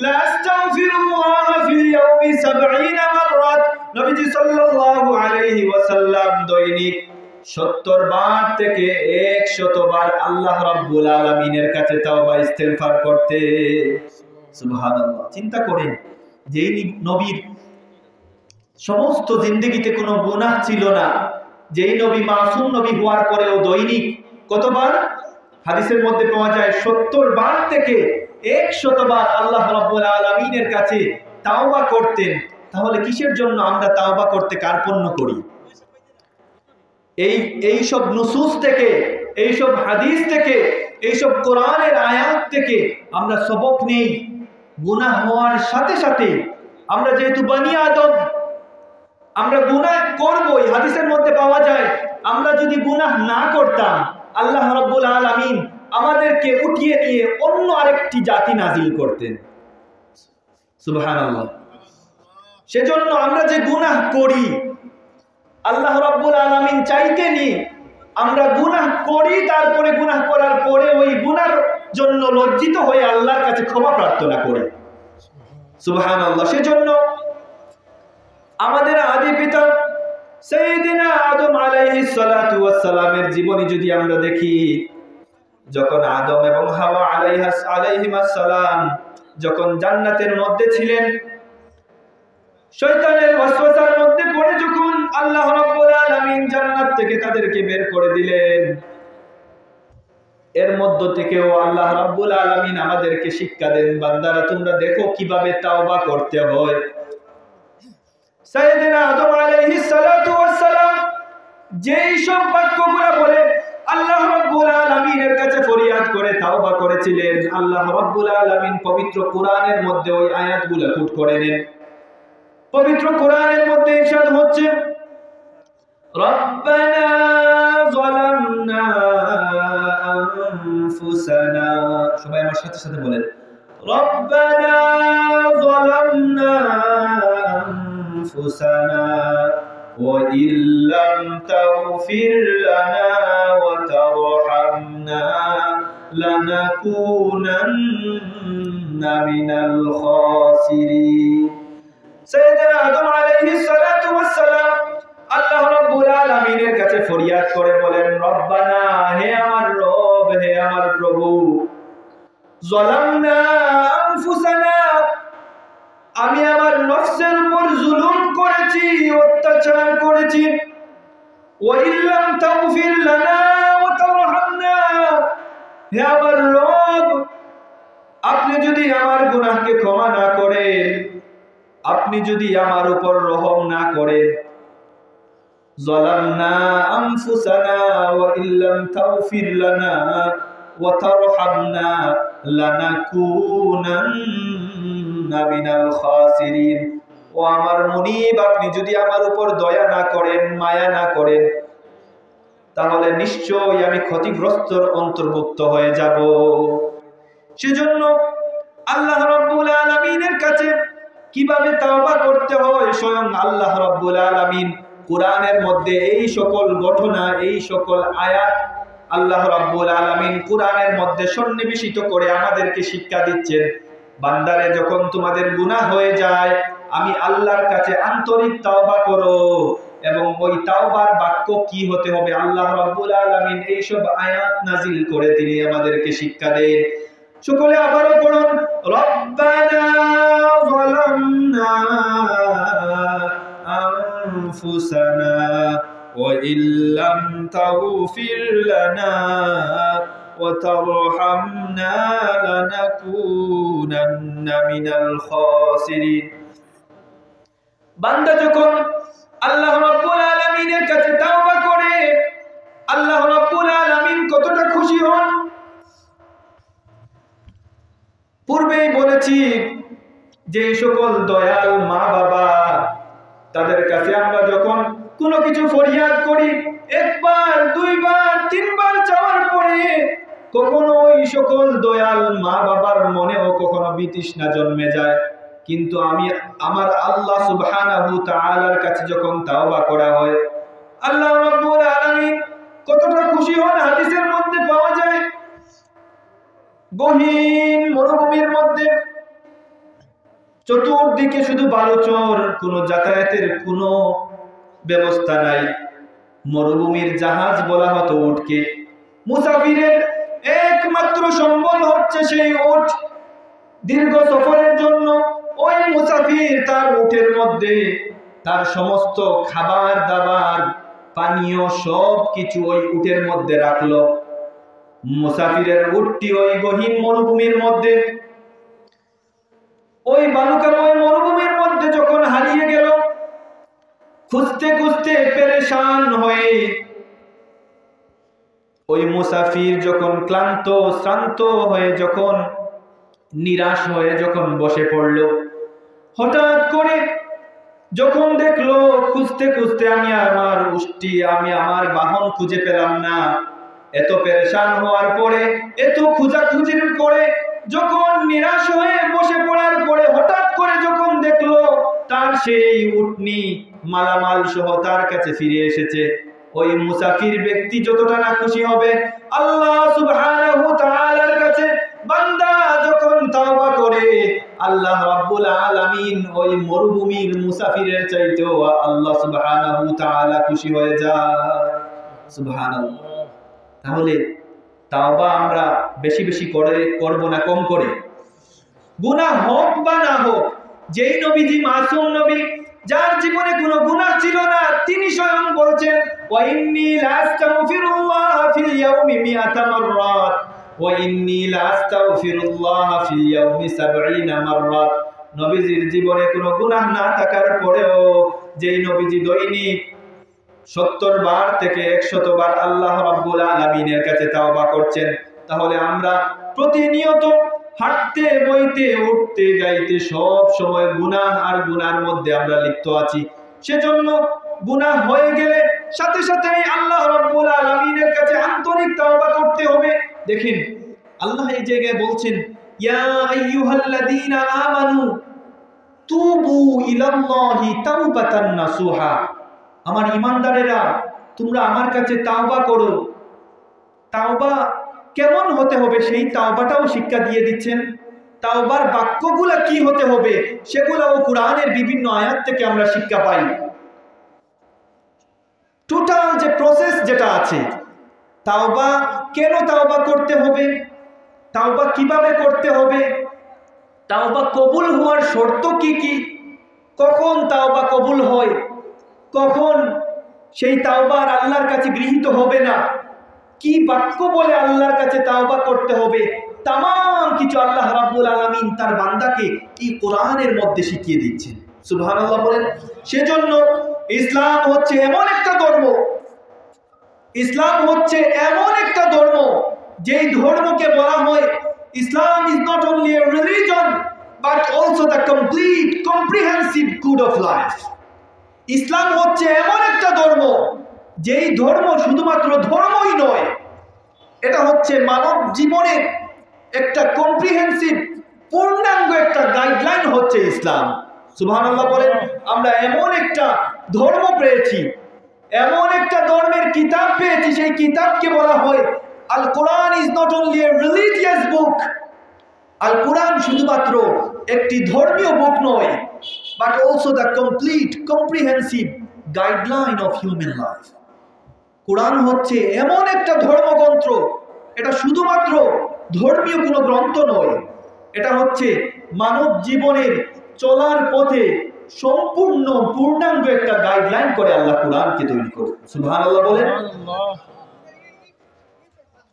লাস্তাগফিরুল্লাহ ফিল ইয়াউমি 70 মাররাত। নবীজি সাল্লাল্লাহু আলাইহি ওয়াসাল্লাম দৈনিক 70 বার থেকে 100 বার আল্লাহ রাব্বুল আলামিনের কাছে তাওবা ইস্তেগফার করতে। সুবহানাল্লাহ। চিন্তা করেন, যেই নবীর সমস্ত জিন্দেগিতে কোনো গুনাহ ছিল না, যেই নবী মাসুম নবী হওয়ার পরেও দৈনিক কতবার? হাদিসের মধ্যে পাওয়া যায় 70 বার থেকে 100 বার আল্লাহ রাব্বুল আলামিনের কাছে তাওবা করতেন। তাহলে কিসের জন্য আমরা তাওবা করতে কার্পণ্য করি? এই সব নুসুস থেকে, এই সব হাদিস থেকে, এই সব কোরআনের আয়াত থেকে আমরা সবক নেই। গুনাহ হওয়ার সাথে সাথে আমরা যেহেতু বনি আদম, আমরা গুনাহ করবই। হাদিসের মধ্যে পাওয়া যায়, আমরা যদি গুনাহ না করতাম, আল্লাহ রাব্বুল আলামিন আমাদেরকে উঠিয়ে নিয়ে অন্য আরেকটি জাতি নাজিল করতেন। সুবহানাল্লাহ। সেজন্য আমরা যে গুনাহ করি, আল্লাহ রাব্বুল আলামিন চাইতেনি আমরা গুনাহ করি, তারপরে গুনাহ করার পরে ওই গুনার জন্য লজ্জিত হয়ে আল্লাহর কাছে ক্ষমা প্রার্থনা করি। সুবহানাল্লাহ। সেজন্য আমাদের আদি পিতা সাইয়্যিদিনা আদম আলাইহিস সালাতু ওয়াস সালামের জীবনী যদি আমরা দেখি, যখন আদম এবং হাওয়া আলাইহিমাস সালাম যখন জান্নাতের মধ্যে ছিলেন, শয়তানের ওয়াসওয়াসার মধ্যে পড়ে যখন আল্লাহ রাব্বুল আলামিন জান্নাত থেকে তাদেরকে বের করে দিলেন, এর মধ্য থেকেও আল্লাহ রাব্বুল আলামিন আমাদেরকে শিক্ষা দেন, বান্দারা তোমরা দেখো কিভাবে তাওবা করতে হয়। সাইয়েদনা আদম আলাইহিস সালাতু ওয়াস সালাম যেই সব বাক্যগুলো বলে আল্লাহ রাব্বুল আলামিনের কাছে ফরিয়াদ করে তাওবা করেছিলেন, আল্লাহ রাব্বুল আলামিন পবিত্র কোরআনের মধ্যে ওই আয়াতগুলো কোট করে নেন। পবিত্র কোরআনের মধ্যে ইরশাদ হচ্ছে, রব্বানা যালামনা আনফুসানা, সবাই আমার সাথে সাথে বলেন, রব্বানা যালামনা আনফুসানা ওয়া ইল্লাম তাগফির লানা ওয়া তারহামনা লানাকুনান্না মিনাল খাসিরিন। সাইয়েদনা আদম আলাইহিস সালাতু ওয়াস সালাম আল্লাহ রাব্বুল আলামিনের কাছে ফরিয়াদ করে বলেন, রব্বানা, হে আমার রব, হে আমার প্রভু, যালামনা আনফুসানা, আমি আমার নফসের উপর জুলুম করেছি, অত্যাচার করেছি, ওয়া ইল্লাম তাগফির লানা ওয়া তারহামনা, হে আমার রব, আপনি যদি আমার গুনাহকে ক্ষমা না করেন, আপনি যদি আমার উপর রহম না করেন, যালামনা আনফুসানা ওয়া ইল্লাম তাগফির লানা ওয়া তারহামনা লানাকুনান্না মিনাল খাসিরিন। ও আমার মুনিব, আপনি যদি আমার উপর দয়া না করেন, মায়া না করেন, তাহলে নিশ্চয়ই আমি ক্ষতিগ্রস্তর অন্তর্ভুক্ত হয়ে যাব। সেজন্য আল্লাহ রাব্বুল আলামিনের কাছে কিভাবে তাওবা করতে হয় স্বয়ং আল্লাহ রাব্বুল আলামিন কোরআনের মধ্যে এই সকল ঘটনা, এই সকল আয়াত আল্লাহ রাব্বুল আলামিন কোরআনের মধ্যে সন্নিবেশিত করে আমাদেরকে শিক্ষা দিচ্ছেন। বান্দারে, যখন তোমাদের গুনাহ হয়ে যায়, আমি আল্লাহর কাছে আন্তরিক তাওবা করো, এবং ওই তাওবার বাক্য কি হতে হবে আল্লাহ রাব্বুল আলামিন এই সব আয়াত নাজিল করে তিনি আমাদেরকে শিক্ষা দেন। সকলে আবারও পড়ুন, রব্বানা যালামনা আনফুসানা ওয়া ইল্লাম তাগফির লানা ওয়া তারহামনা লানাকুনান্না মিনাল খাসিরিন। বান্দা যখন আল্লাহ রাব্বুল আলামিনের কাছে তাওবা করে, আল্লাহ রাব্বুল আলামিন কতটা খুশি হন। পূর্বেই বলেছি যে সকল দয়াল মা বাবা, তাদের কাছে আমরা যখন কোনো কিছু ফরিয়াদ করি, একবার, দুইবার, তিনবার চাওয়ার পরে কখনো ওই সকল দয়াল মা বাবার মনেও কখনো বিতৃষ্ণা জন্মে যায়। কিন্তু আমার আল্লাহ সুবহানাহু তাআলার কাছে যখন তাওবা করা হয়, আল্লাহ রাব্বুল আলামিন কতটা খুশি হন হাদিসের মধ্যে পাওয়া যায়। গহীন মরুভূমির মধ্যে চতুর্দিকে শুধু বালুচর, কোনো যাতায়াতের কোনো ব্যবস্থা নাই। মরুভূমির জাহাজ বলা হতো উটকে। মুসাফিরের একমাত্র সম্বল হচ্ছে সেই উট। দীর্ঘ সফরের জন্য ওই মুসাফির তার উটের মধ্যে তার সমস্ত খাবার দাবার, পানীয় সব কিছু ওই উটের মধ্যে রাখলো। মুসাফিরের উটটি ওই গহীন মরুভূমির মধ্যে, ওই বালুকাময় মরুভূমির মধ্যে যখন হারিয়ে গেল, খুঁজতে খুঁজতে পেরেশান হয়ে ওই মুসাফির যখন ক্লান্ত শ্রান্ত হয়ে, যখন নিরাশ হয়ে যখন বসে পড়ল, হঠাৎ করে যখন দেখলো খুঁজতে খুঁজতে আমি আমার উষ্টি, আমি আমার বাহন খুঁজে পেলাম না। এত পেরেশান হওয়ার পরে, এত খোঁজাখুঁজির পরে, যখন নিরাশ হয়ে বসে পড়ার পরে হঠাৎ করে যখন দেখলো তার সেই উটনি মালামাল সহ তার কাছে ফিরে এসেছে, ওই মুসাফির ব্যক্তি যতটা না খুশি হবে, আল্লাহ সুবহানাহু তাআলার কাছে বান্দা যখন তাওবা করে, আল্লাহ রাব্বুল আলামিন ওই মরুভূমির মুসাফিরের চাইতেও আল্লাহ সুবহানাহু তাআলা খুশি হয়ে যায়। সুবহানাল্লাহ। তাহলে তাওবা আমরা বেশি বেশি করব না কম করে? গুনাহ হোক বা না হোক, যেই নবীজি মাসুম নবী, যার জীবনে কোনো গুনাহ ছিল না, তিনি স্বয়ং বলছেন ওয়া ইন্নী লা আস্তাগফিরুল্লাহ ফিল ইয়াউমি মিআতা মাররাত ওয়া ইন্নী লা আস্তাগফিরুল্লাহ ফিল ইয়াউমি 70 মাররাত। নবীজির জীবনে কোনো গুনাহ না থাকার পরেও যেই নবীজি দৈনিক 70 বার থেকে 100 বার আল্লাহ রাব্বুল আলামিনের কাছে তাওবা করছেন, তাহলে আমরা প্রতিনিয়ত হাঁটতে বইতে উঠতে যাইতে সব সময় গুনাহ আর গুনার মধ্যে আমরা লিপ্ত আছি। সেজন্য গুনাহ হয়ে গেলে সাথে সাথে আল্লাহ রাব্বুল আলামিনের কাছে আন্তরিক তাওবা করতে হবে। দেখেন আল্লাহ এই জায়গায় বলছেন ইয়া আইয়ুহাল্লাযীনা আমানু তুবু ইলাল্লাহি তাওবাতান নাসুহা। আমার ঈমানদারেরা তোমরা আমার কাছে তাওবা করো। তাওবা কেমন হতে হবে সেই তাওবাটাও শিক্ষা দিয়ে দিচ্ছেন। তাওবার বাক্যগুলা কি হতে হবে সেগুলোও কোরআনের বিভিন্ন আয়াত থেকে আমরা শিক্ষা পাই। টোটাল যে প্রসেস যেটা আছে, তাওবা কেন তাওবা করতে হবে, তাওবা কিভাবে করতে হবে, তাওবা কবুল হওয়ার শর্ত কি কি, কখন তাওবা কবুল হয়, কখন সেই তাওবা আল্লাহর কাছে গৃহীত হবে না, কি বাক্য বলে আল্লাহর কাছে তাওবা করতে হবে, तमाम কিছু আল্লাহ রাব্বুল আলামিন তার বান্দাকে এই কোরআনের মধ্যে শিখিয়ে দিচ্ছেন। সুবহানাল্লাহ বলেন। সেজন্য ইসলাম হচ্ছে এমন একটা ধর্ম, ইসলাম হচ্ছে এমন একটা ধর্ম যেই ধর্মকে বলা হয় Islam is not only a religion but also the complete comprehensive good of life. ইসলাম হচ্ছে এমন একটা ধর্ম যেই ধর্ম শুধুমাত্র ধর্মই নয়, এটা হচ্ছে মানব জীবনের একটা কম্প্রিহেনসিভ পূর্ণাঙ্গ একটা গাইডলাইন হচ্ছে ইসলাম। সুবহানাল্লাহ বলেন। আমরা এমন একটা ধর্ম পেয়েছি, এমন একটা ধর্মের কিতাব পেয়েছি, সেই কিতাবকে বলা হয় al Quran is not only a religious book. আল কোরআন শুধুমাত্র একটি ধর্মীয় বুক নয়, but also the complete comprehensive guideline of human life. কোরআন হচ্ছে এমন একটা ধর্মগ্রন্থ, এটা শুধুমাত্র ধর্মীয় কোনো গ্রন্থ নয়, এটা হচ্ছে মানব জীবনের চলার পথে সম্পূর্ণ পূর্ণাঙ্গ একটা গাইডলাইন করে আল্লাহ কোরআনকে তৈরি করে। সুবহানাল্লাহ বলেন।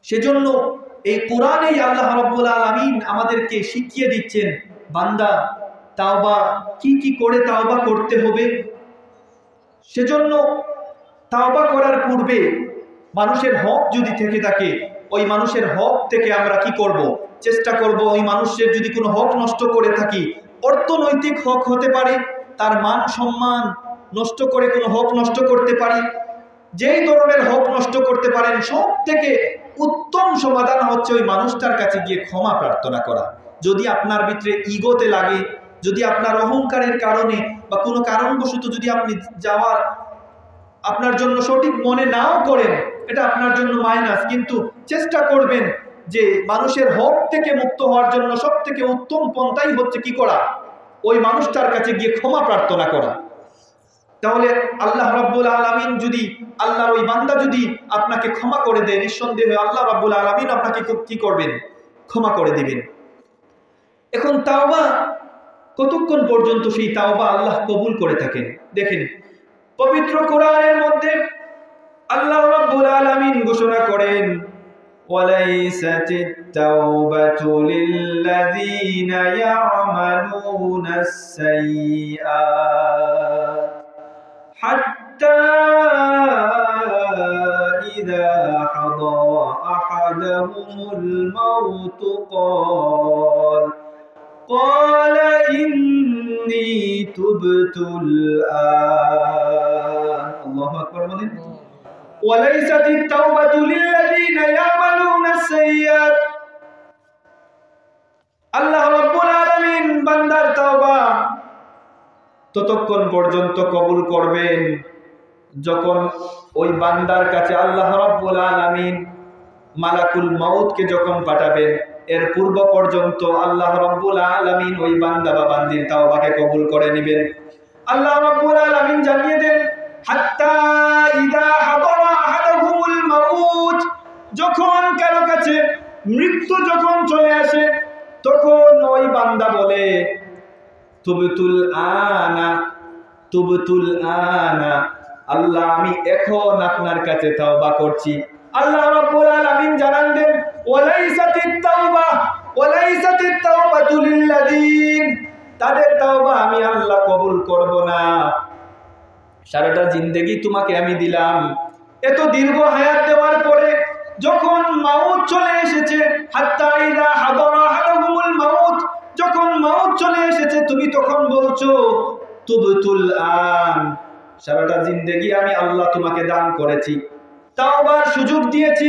সেজন্য এই কোরআনেই আল্লাহ রাব্বুল আলামিন আমাদেরকে শিখিয়ে দিচ্ছেন বান্দা তাওবা কি কি করে তাওবা করতে হবে। সেজন্য তাওবা করার পূর্বে মানুষের হক যদি থেকে থাকে, ওই মানুষের হক থেকে আমরা কি করব, চেষ্টা করব ওই মানুষের যদি কোনো হক নষ্ট করে থাকি, অর্থনৈতিক হক হতে পারে, তার মান সম্মান নষ্ট করে কোনো হক নষ্ট করতে পারি, যেই ধরনের হক নষ্ট করতে পারেন সব থেকে উত্তম সমাধান হচ্ছে ওই মানুষটার কাছে গিয়ে ক্ষমা প্রার্থনা করা। যদি আপনার ভিতরে ইগোতে লাগে, যদি আপনার অহংকারের কারণে বা কোনো কারণবশত যদি আপনি যাওয়ার আপনার জন্য সঠিক মনে নাও করেন, এটা আপনার জন্য মাইনাস, কিন্তু চেষ্টা করবেন যে মানুষের হক থেকে মুক্ত হওয়ার জন্য সব থেকে উত্তম পন্থাই হচ্ছে কি করা, ওই মানুষটার কাছে গিয়ে ক্ষমা প্রার্থনা করা। তাহলে আল্লাহ রাব্বুল আলামিন যদি, আল্লাহর ওই বান্দা যদি আপনাকে ক্ষমা করে দেয়, নিঃসন্দেহে আল্লাহ রাব্বুল আলামিন আপনাকে কি করবেন, ক্ষমা করে দিবেন। এখন তাওবা কতক্ষণ পর্যন্ত সেই তাওবা আল্লাহ কবুল করে থাকেন দেখেন। পবিত্র কোরআনের মধ্যে আল্লাহ রাব্বুল আলামিন ঘোষণা করেন ওয়ালাইসাতিত তাওবাতু লিল্লাযীনা ইয়া'মালুনাস সাইয়্যাত হাত্তা ইযা হাদারা আহাদাহুমুল মাউত قال إني تبت الآن الله أكبر বলেন وليست التوبة للذين يعملون السيئات। আল্লাহ রাব্বুল আলামিন বান্দার তাওবা ততক্ষণ পর্যন্ত কবুল করবেন যখন ওই বান্দার কাছে আল্লাহ রাব্বুল আলামিন মালাকুল মাউতকে যখন পাঠাবেন, এর পূর্ব পর্যন্ত আল্লাহ রাব্বুল আলামিন ওই বান্দা বা বান্দির তাওবাকে কবুল করে নেবেন। আল্লাহ রাব্বুল আলামিন জানিয়ে দেন হাত্তা ইযা হাদারা আহাদাহুমুল মাউত, যখন কারো কাছে মৃত্যু যখন চলে আসে তখন ওই বান্দা বলে তুবতুল আনা তুবতুল আনা আল্লাহ আমি এখন আপনার কাছে তাওবা করছি। আল্লাহ রাব্বুল আলামিন জানান দেন ওয়ালাইসাতিত তাওবাতু লিল্লাযিন, তাদের তাওবা আমি আল্লাহ কবুল করব না। সারাটা জিন্দেগি তোমাকে আমি দিলাম, এত দীর্ঘ হায়াত দেওয়ার পরে যখন মাউত চলে এসেছে, হাত্তা ইযা হাদারা আহাদাহুমুল মাউত, যখন মাউত চলে এসেছে তুমি তখন বলছো তুবতুল আন, সারাটা জিন্দেগি আমি আল্লাহ তোমাকে দান করেছি, তাওবার সুযোগ দিয়েছি,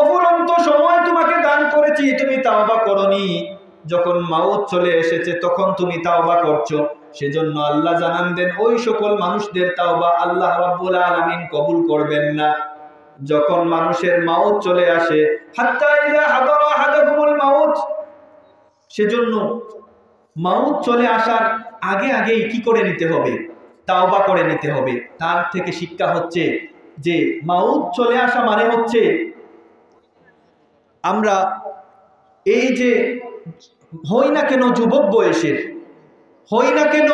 অফুরন্ত সময় তোমাকে দান করেছি, তুমি তাওবা করনি, যখন মাউত চলে এসেছে তখন তুমি তাওবা করছো। সেজন্য আল্লাহ জানান দেন ওই সকল মানুষদের তাওবা আল্লাহ রাব্বুল আলামিন কবুল করবেন না। যখন মানুষের মাউত চলে আসে, হাত্তা ইযা হাদারা আহাদাহুমুল মাউত, সেজন্য মাউত চলে আসার আগে আগেই কি করে নিতে হবে? তাওবা করে নিতে হবে। তার থেকে শিক্ষা হচ্ছে যে মাউত চলে আসা মানে হচ্ছে আমরা এই যে হই না কেন যুবক বয়সের, হই না কেন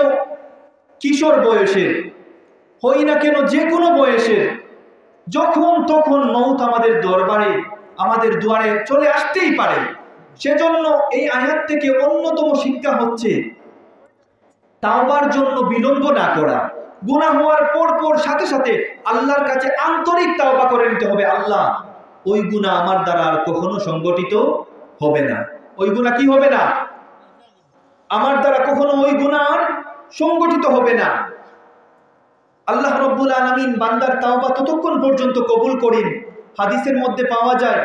কিশোর বয়সের, হই না কেন যে কোনো বয়সের, যখন তখন মউত আমাদের দরবারে আমাদের দুয়ারে চলে আসতেই পারে। সেজন্য এই আয়াত থেকে অন্যতম শিক্ষা হচ্ছে তাওবার জন্য বিলম্ব না করা, গুনাহ হওয়ার পর সাথে সাথে আল্লাহর কাছে আন্তরিক তাওবা করে নিতে হবে। আল্লাহ ওই গুনাহ আমার দ্বারা আর কখনো সংগঠিত হবে না, ওই গুনাহ কি হবে না, আমার দ্বারা কখনো ওই গুনাহ আর সংগঠিত হবে না। আল্লাহ রাব্বুল আলামিন বান্দার তাওবা ততক্ষণ পর্যন্ত কবুল করেন, হাদিসের মধ্যে পাওয়া যায়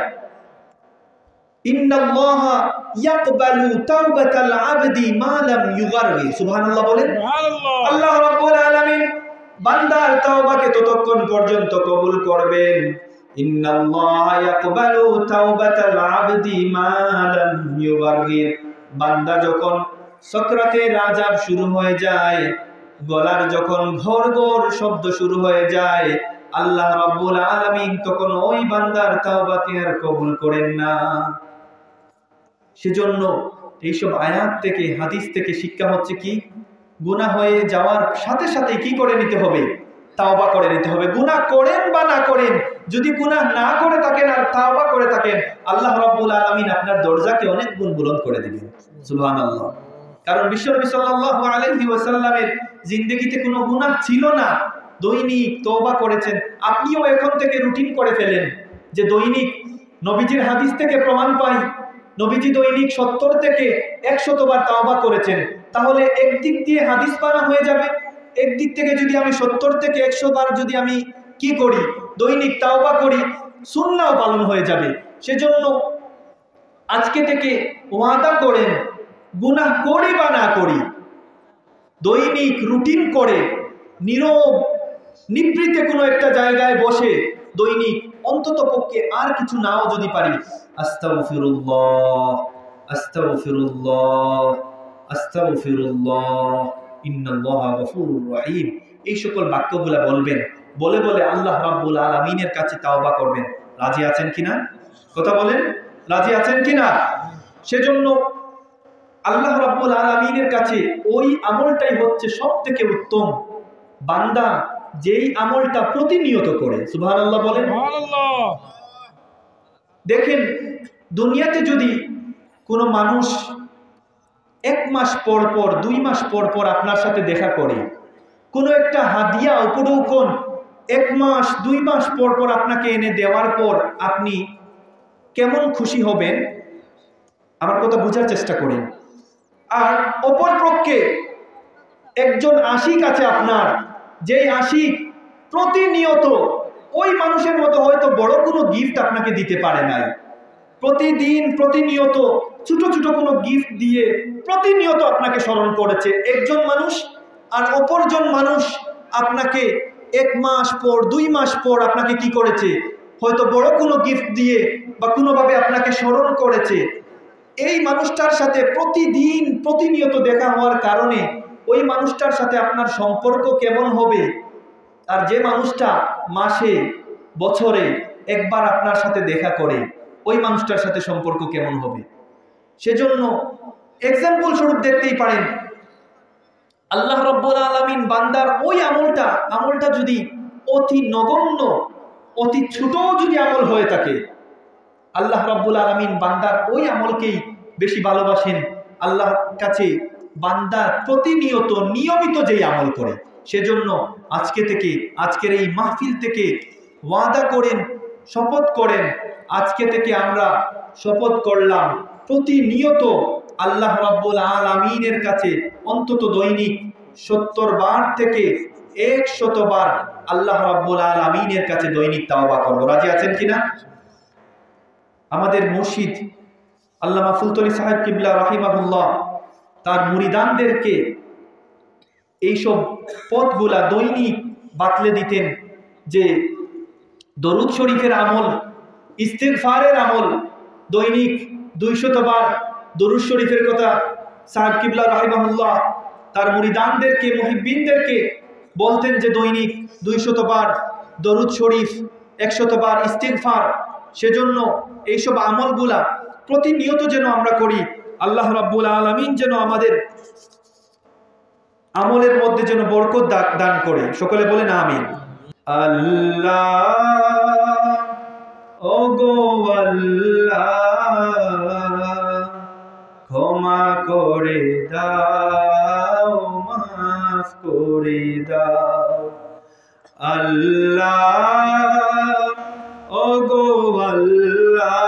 ইন্নাল্লাহা ইয়াকবালু তাওবাতাল আবদি মা লাম ইউগাররি, সুবহানাল্লাহ বলেন। আল্লাহ রাব্বুল আলামিন বান্দার তাওবাকে ততক্ষণ পর্যন্ত কবুল করবেন, ইন্নাল্লাহা ইয়াকবালু তাওবাতাল আবদি মা লাম ইউগাররি, বান্দা যখন সাকরাতের আযাব শুরু হয়ে যায়, গলার যখন ঘড়ঘড় শব্দ শুরু হয়ে যায়, আল্লাহ রাব্বুল আলামিন তখন ওই বান্দার তাওবাকে আর কবুল করেন না। সেজন্য এইসব আয়াত থেকে হাদিস থেকে শিক্ষা হচ্ছে কি, গুনাহ হয়ে যাওয়ার সাথে সাথে কি করে নিতে হবে, তাওবা করে নিতে হবে। গুনাহ করেন বা না করেন, যদি গুনাহ না করে থাকেন আর তাওবা করে থাকেন, আল্লাহ রাব্বুল আলামিন আপনার দরজাকে অনেক গুণ বুলন্দ করে দিবেন, সুবহানাল্লাহ। কারণ বিশ্বনবী সাল্লাল্লাহু আলাইহি ওয়াসাল্লামের জিন্দেগিতে কোনো গুনাহ ছিল না, দৈনিক তওবা করেছেন। আপনিও এখন থেকে রুটিন করে ফেলেন যে দৈনিক, নবীজির হাদিস থেকে প্রমাণ পাই নবীজি দৈনিক 70 থেকে 100 বার তাওবা করেছেন। তাহলে একদিক দিয়ে হাদিস পানা হয়ে যাবে, একদিক থেকে যদি আমি 70 থেকে 100 বার যদি আমি কি করি, দৈনিক তাওবা করি, সুন্নাহও পালন হয়ে যাবে। সেজন্য আজকে থেকে ওয়াদা করেন, গুনাহ করি বা না করি, দৈনিক রুটিন করে নীরব নিভৃতে কোনো একটা জায়গায় বসে দৈনিক অন্তত পক্ষে আর কিছু নাও যদি পারি, আস্তাগফিরুল্লাহ আস্তাগফিরুল্লাহ আস্তাগফিরুল্লাহ ইন্নাল্লাহা গফুরুর রহিম, এই সকল বাক্যগুলা বলবেন, বলে বলে আল্লাহ রাব্বুল আলামিনের কাছে তাওবা করবেন। রাজি আছেন কিনা? কথা বলেন, রাজি আছেন কিনা? সেজন্য আল্লাহ রাব্বুল আলামিনের কাছে ওই আমলটাই হচ্ছে সবথেকে উত্তম, বান্দা যেই আমলটা প্রতিনিয়ত করে। সুবহানাল্লাহ বলেন। দেখেন, দুনিয়াতে যদি কোনো মানুষ 1 মাস পর পর 2 মাস পর পর আপনার সাথে দেখা করে, কোনো একটা হাদিয়া উপঢৌকন 1 মাস 2 মাস পর পর আপনাকে এনে দেওয়ার পর আপনি কেমন খুশি হবেন? আমার কথা বোঝার চেষ্টা করেন। আর অপর পক্ষে একজন আশিক আছে আপনার, যেই আশিক প্রতিনিয়ত ওই মানুষের মতো হয়তো বড় কোনো গিফট আপনাকে দিতে পারে নাই, প্রতিদিন প্রতিনিয়ত ছোট ছোট কোনো গিফট দিয়ে প্রতিনিয়ত আপনাকে স্মরণ করেছে একজন মানুষ। আর অপরজন মানুষ আপনাকে 1 মাস পর 2 মাস পর আপনাকে কি করেছে, হয়তো বড় কোনো গিফট দিয়ে বা কোনোভাবে আপনাকে স্মরণ করেছে। এই মানুষটার সাথে প্রতিদিন প্রতিনিয়ত দেখা হওয়ার কারণে ওই মানুষটার সাথে আপনার সম্পর্ক কেমন হবে, আর যে মানুষটা মাসে বছরে একবার আপনার সাথে দেখা করে ওই মানুষটার সাথে সম্পর্ক কেমন হবে? সেজন্য এক্সাম্পল স্বরূপ দেখতেই পারেন, আল্লাহ রাব্বুল আলামিন বান্দার ওই আমলটা যদি অতি নগণ্য, অতি ছোট যদি আমল হয়ে থাকে, আল্লাহ রাব্বুল আলামিন বান্দার ওই আমলকেই বেশি ভালোবাসেন। আল্লাহর কাছে বান্দা প্রতিনিয়ত নিয়মিত যেই আমল করে, সেজন্য আজকে থেকে, আজকের এই মাহফিল থেকে ওয়াদা করেন, শপথ করেন, আজকে থেকে আমরা শপথ করলাম প্রতিনিয়ত আল্লাহ রাব্বুল আলামিনের কাছে অন্তত দৈনিক 70 বার থেকে 100 বার আল্লাহ রাব্বুল আলামিনের কাছে দৈনিক তাওবা করব। রাজি আছেন কিনা? আমাদের মুর্শিদ আল্লামা ফুলতলি সাহেব কিবলা রাহিমাহুল্লাহ তার মুরিদানদেরকে এইসব পথগুলা দৈনিক বাতলে দিতেন যে দরুদ শরীফের আমল, ইস্তিগফারের আমল, দৈনিক 200 বার দরুদ শরীফের কথা সাহেব কিবলা রাহিমাহুল্লাহ তার মুরিদানদেরকে, মুহিব্বিনদেরকে বলতেন যে দৈনিক 200 বার দরুদ শরীফ, 100 বার ইস্তিগফার। সেজন্য এইসব আমলগুলা প্রতিনিয়ত যেন আমরা করি। আল্লাহ রাব্বুল আলামিন যেন আমাদের আমলের মধ্যে যেন বরকত দান করে। সকলে বলেন আমিন। আল্লাহ ওগো আল্লাহ ক্ষমা করে দাও, মাফ করে দাও। আল্লাহ ওগো আল্লাহ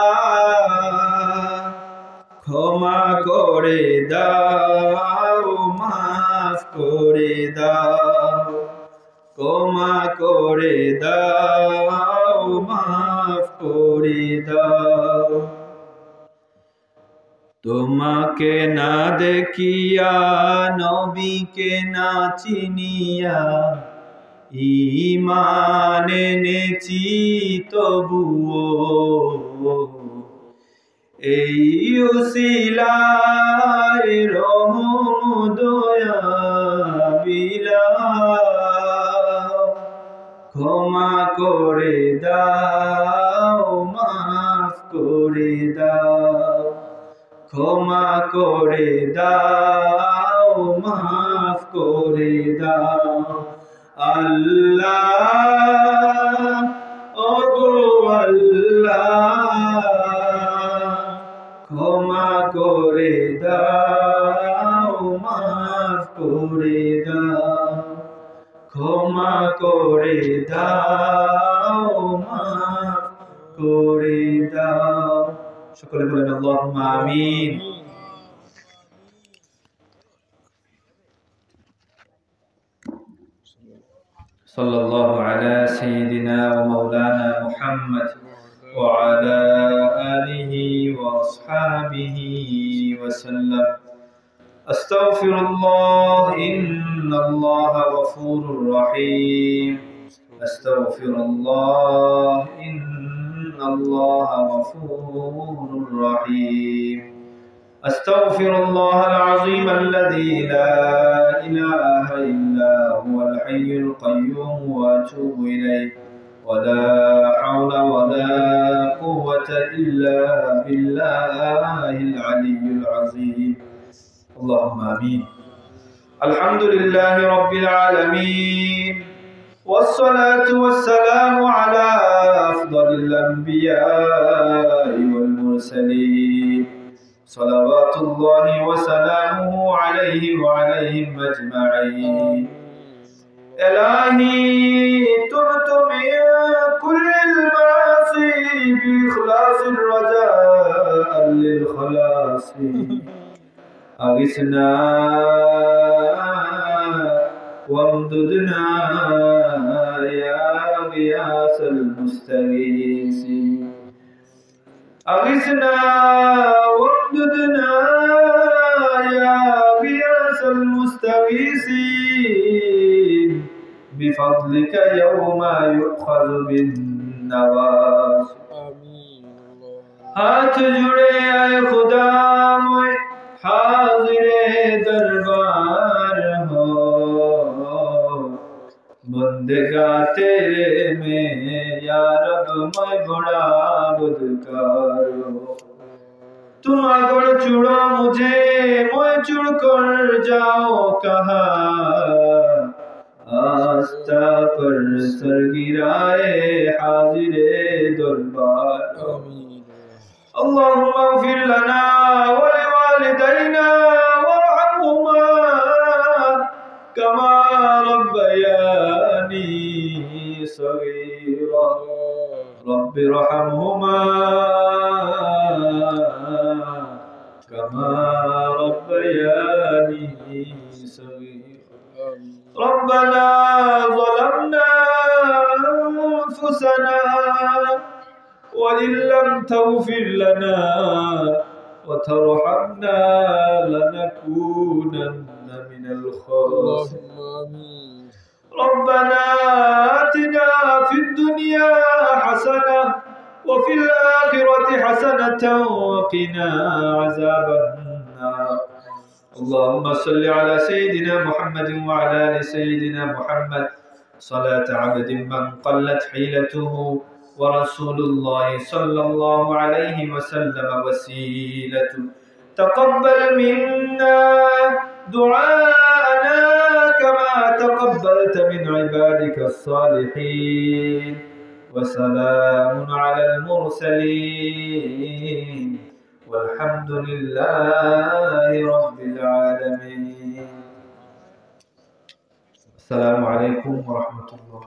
ক্ষমা করে দাও, মাফ করে দাও, ক্ষমা করে দাও, মাফ করে দাও। তোমাকে না দেখিয়া, নবীকে না চিনিয়া ঈমান এনেছি তবুও, এই উসিলায় রহম দয়া বিলাও। ক্ষমা করে দাও, মাফ করে দাও, ক্ষমা করে দাও, মাফ করে দাও। আল্লাহ ওগো আল্লাহ ক্ষমা করে দাও, মাফ করে দাও, ক্ষমা করে দাও, মাফ করে দাও। সকলে বলেন আল্লাহুম্মা আমিন। সাল্লাল্লাহু আলা সাইয়্যিদিনা ওয়া মাওলানা মুহাম্মদ ওয়া আলা আলিহি ওয়া আসহাবিহি ওয়া সাল্লাম। আস্তাগফিরুল্লাহ ইন্নাল্লাহা গফুরুর রহিম। আস্তাগফিরুল্লাহ ইন্নাল্লাহা গফুরুর রহিম। أستغفر الله العظيم الذي لا إله إلا هو الحي القيوم وأتوب إليه ولا حول ولا قوة إلا بالله العلي العظيم. اللهم آمين. الحمد لله رب العالمين والصلاة والسلام على أفضل الأنبياء والمرسلين صلوات الله وسلامه عليه وعليهم أجمعين. إلهي تبت من كل المعاصي بإخلاص الرجاء للخلاص. أغثنا وامددنا يا غياث المستغيثين. أغثنا وامددنا يا غياث المستغيثين بفضلك يوم يؤخذ بالنواصي. हाथ जुड़े आए खुदा में हाजिरे दरबार हो, बंदगा तेरे में या रब मैं बड़ा बुदकार हो। तुम अगर चुड़ो मुझे मैं चुड़ कर जाओ कहाँ, आस्था पर सर गिराए हाजिरे दरबार अल्लाहुम्मा इग़फिर लना व लिवालिदैना वरहमहुमा कमा रब्बयानी सगीरा रब्बि इरहमहुमा कमा रब्बयानी सगीरा रब्बना ज़लमना अनफुसना وإن لم تغفر لنا وترحمنا لنكونن من الخاسرين ربنا آتنا في الدنيا حسنة وفي الآخرة حسنة وقنا عذاب النار اللهم صل على سيدنا محمد وعلى آل سيدنا محمد صلاة عبد من قلت حيلته ورسول الله صلى الله عليه وسلم وسيلته تقبل منا دعاءنا كما تقبلت من عبادك الصالحين وسلام على المرسلين والحمد لله رب العالمين السلام عليكم ورحمة الله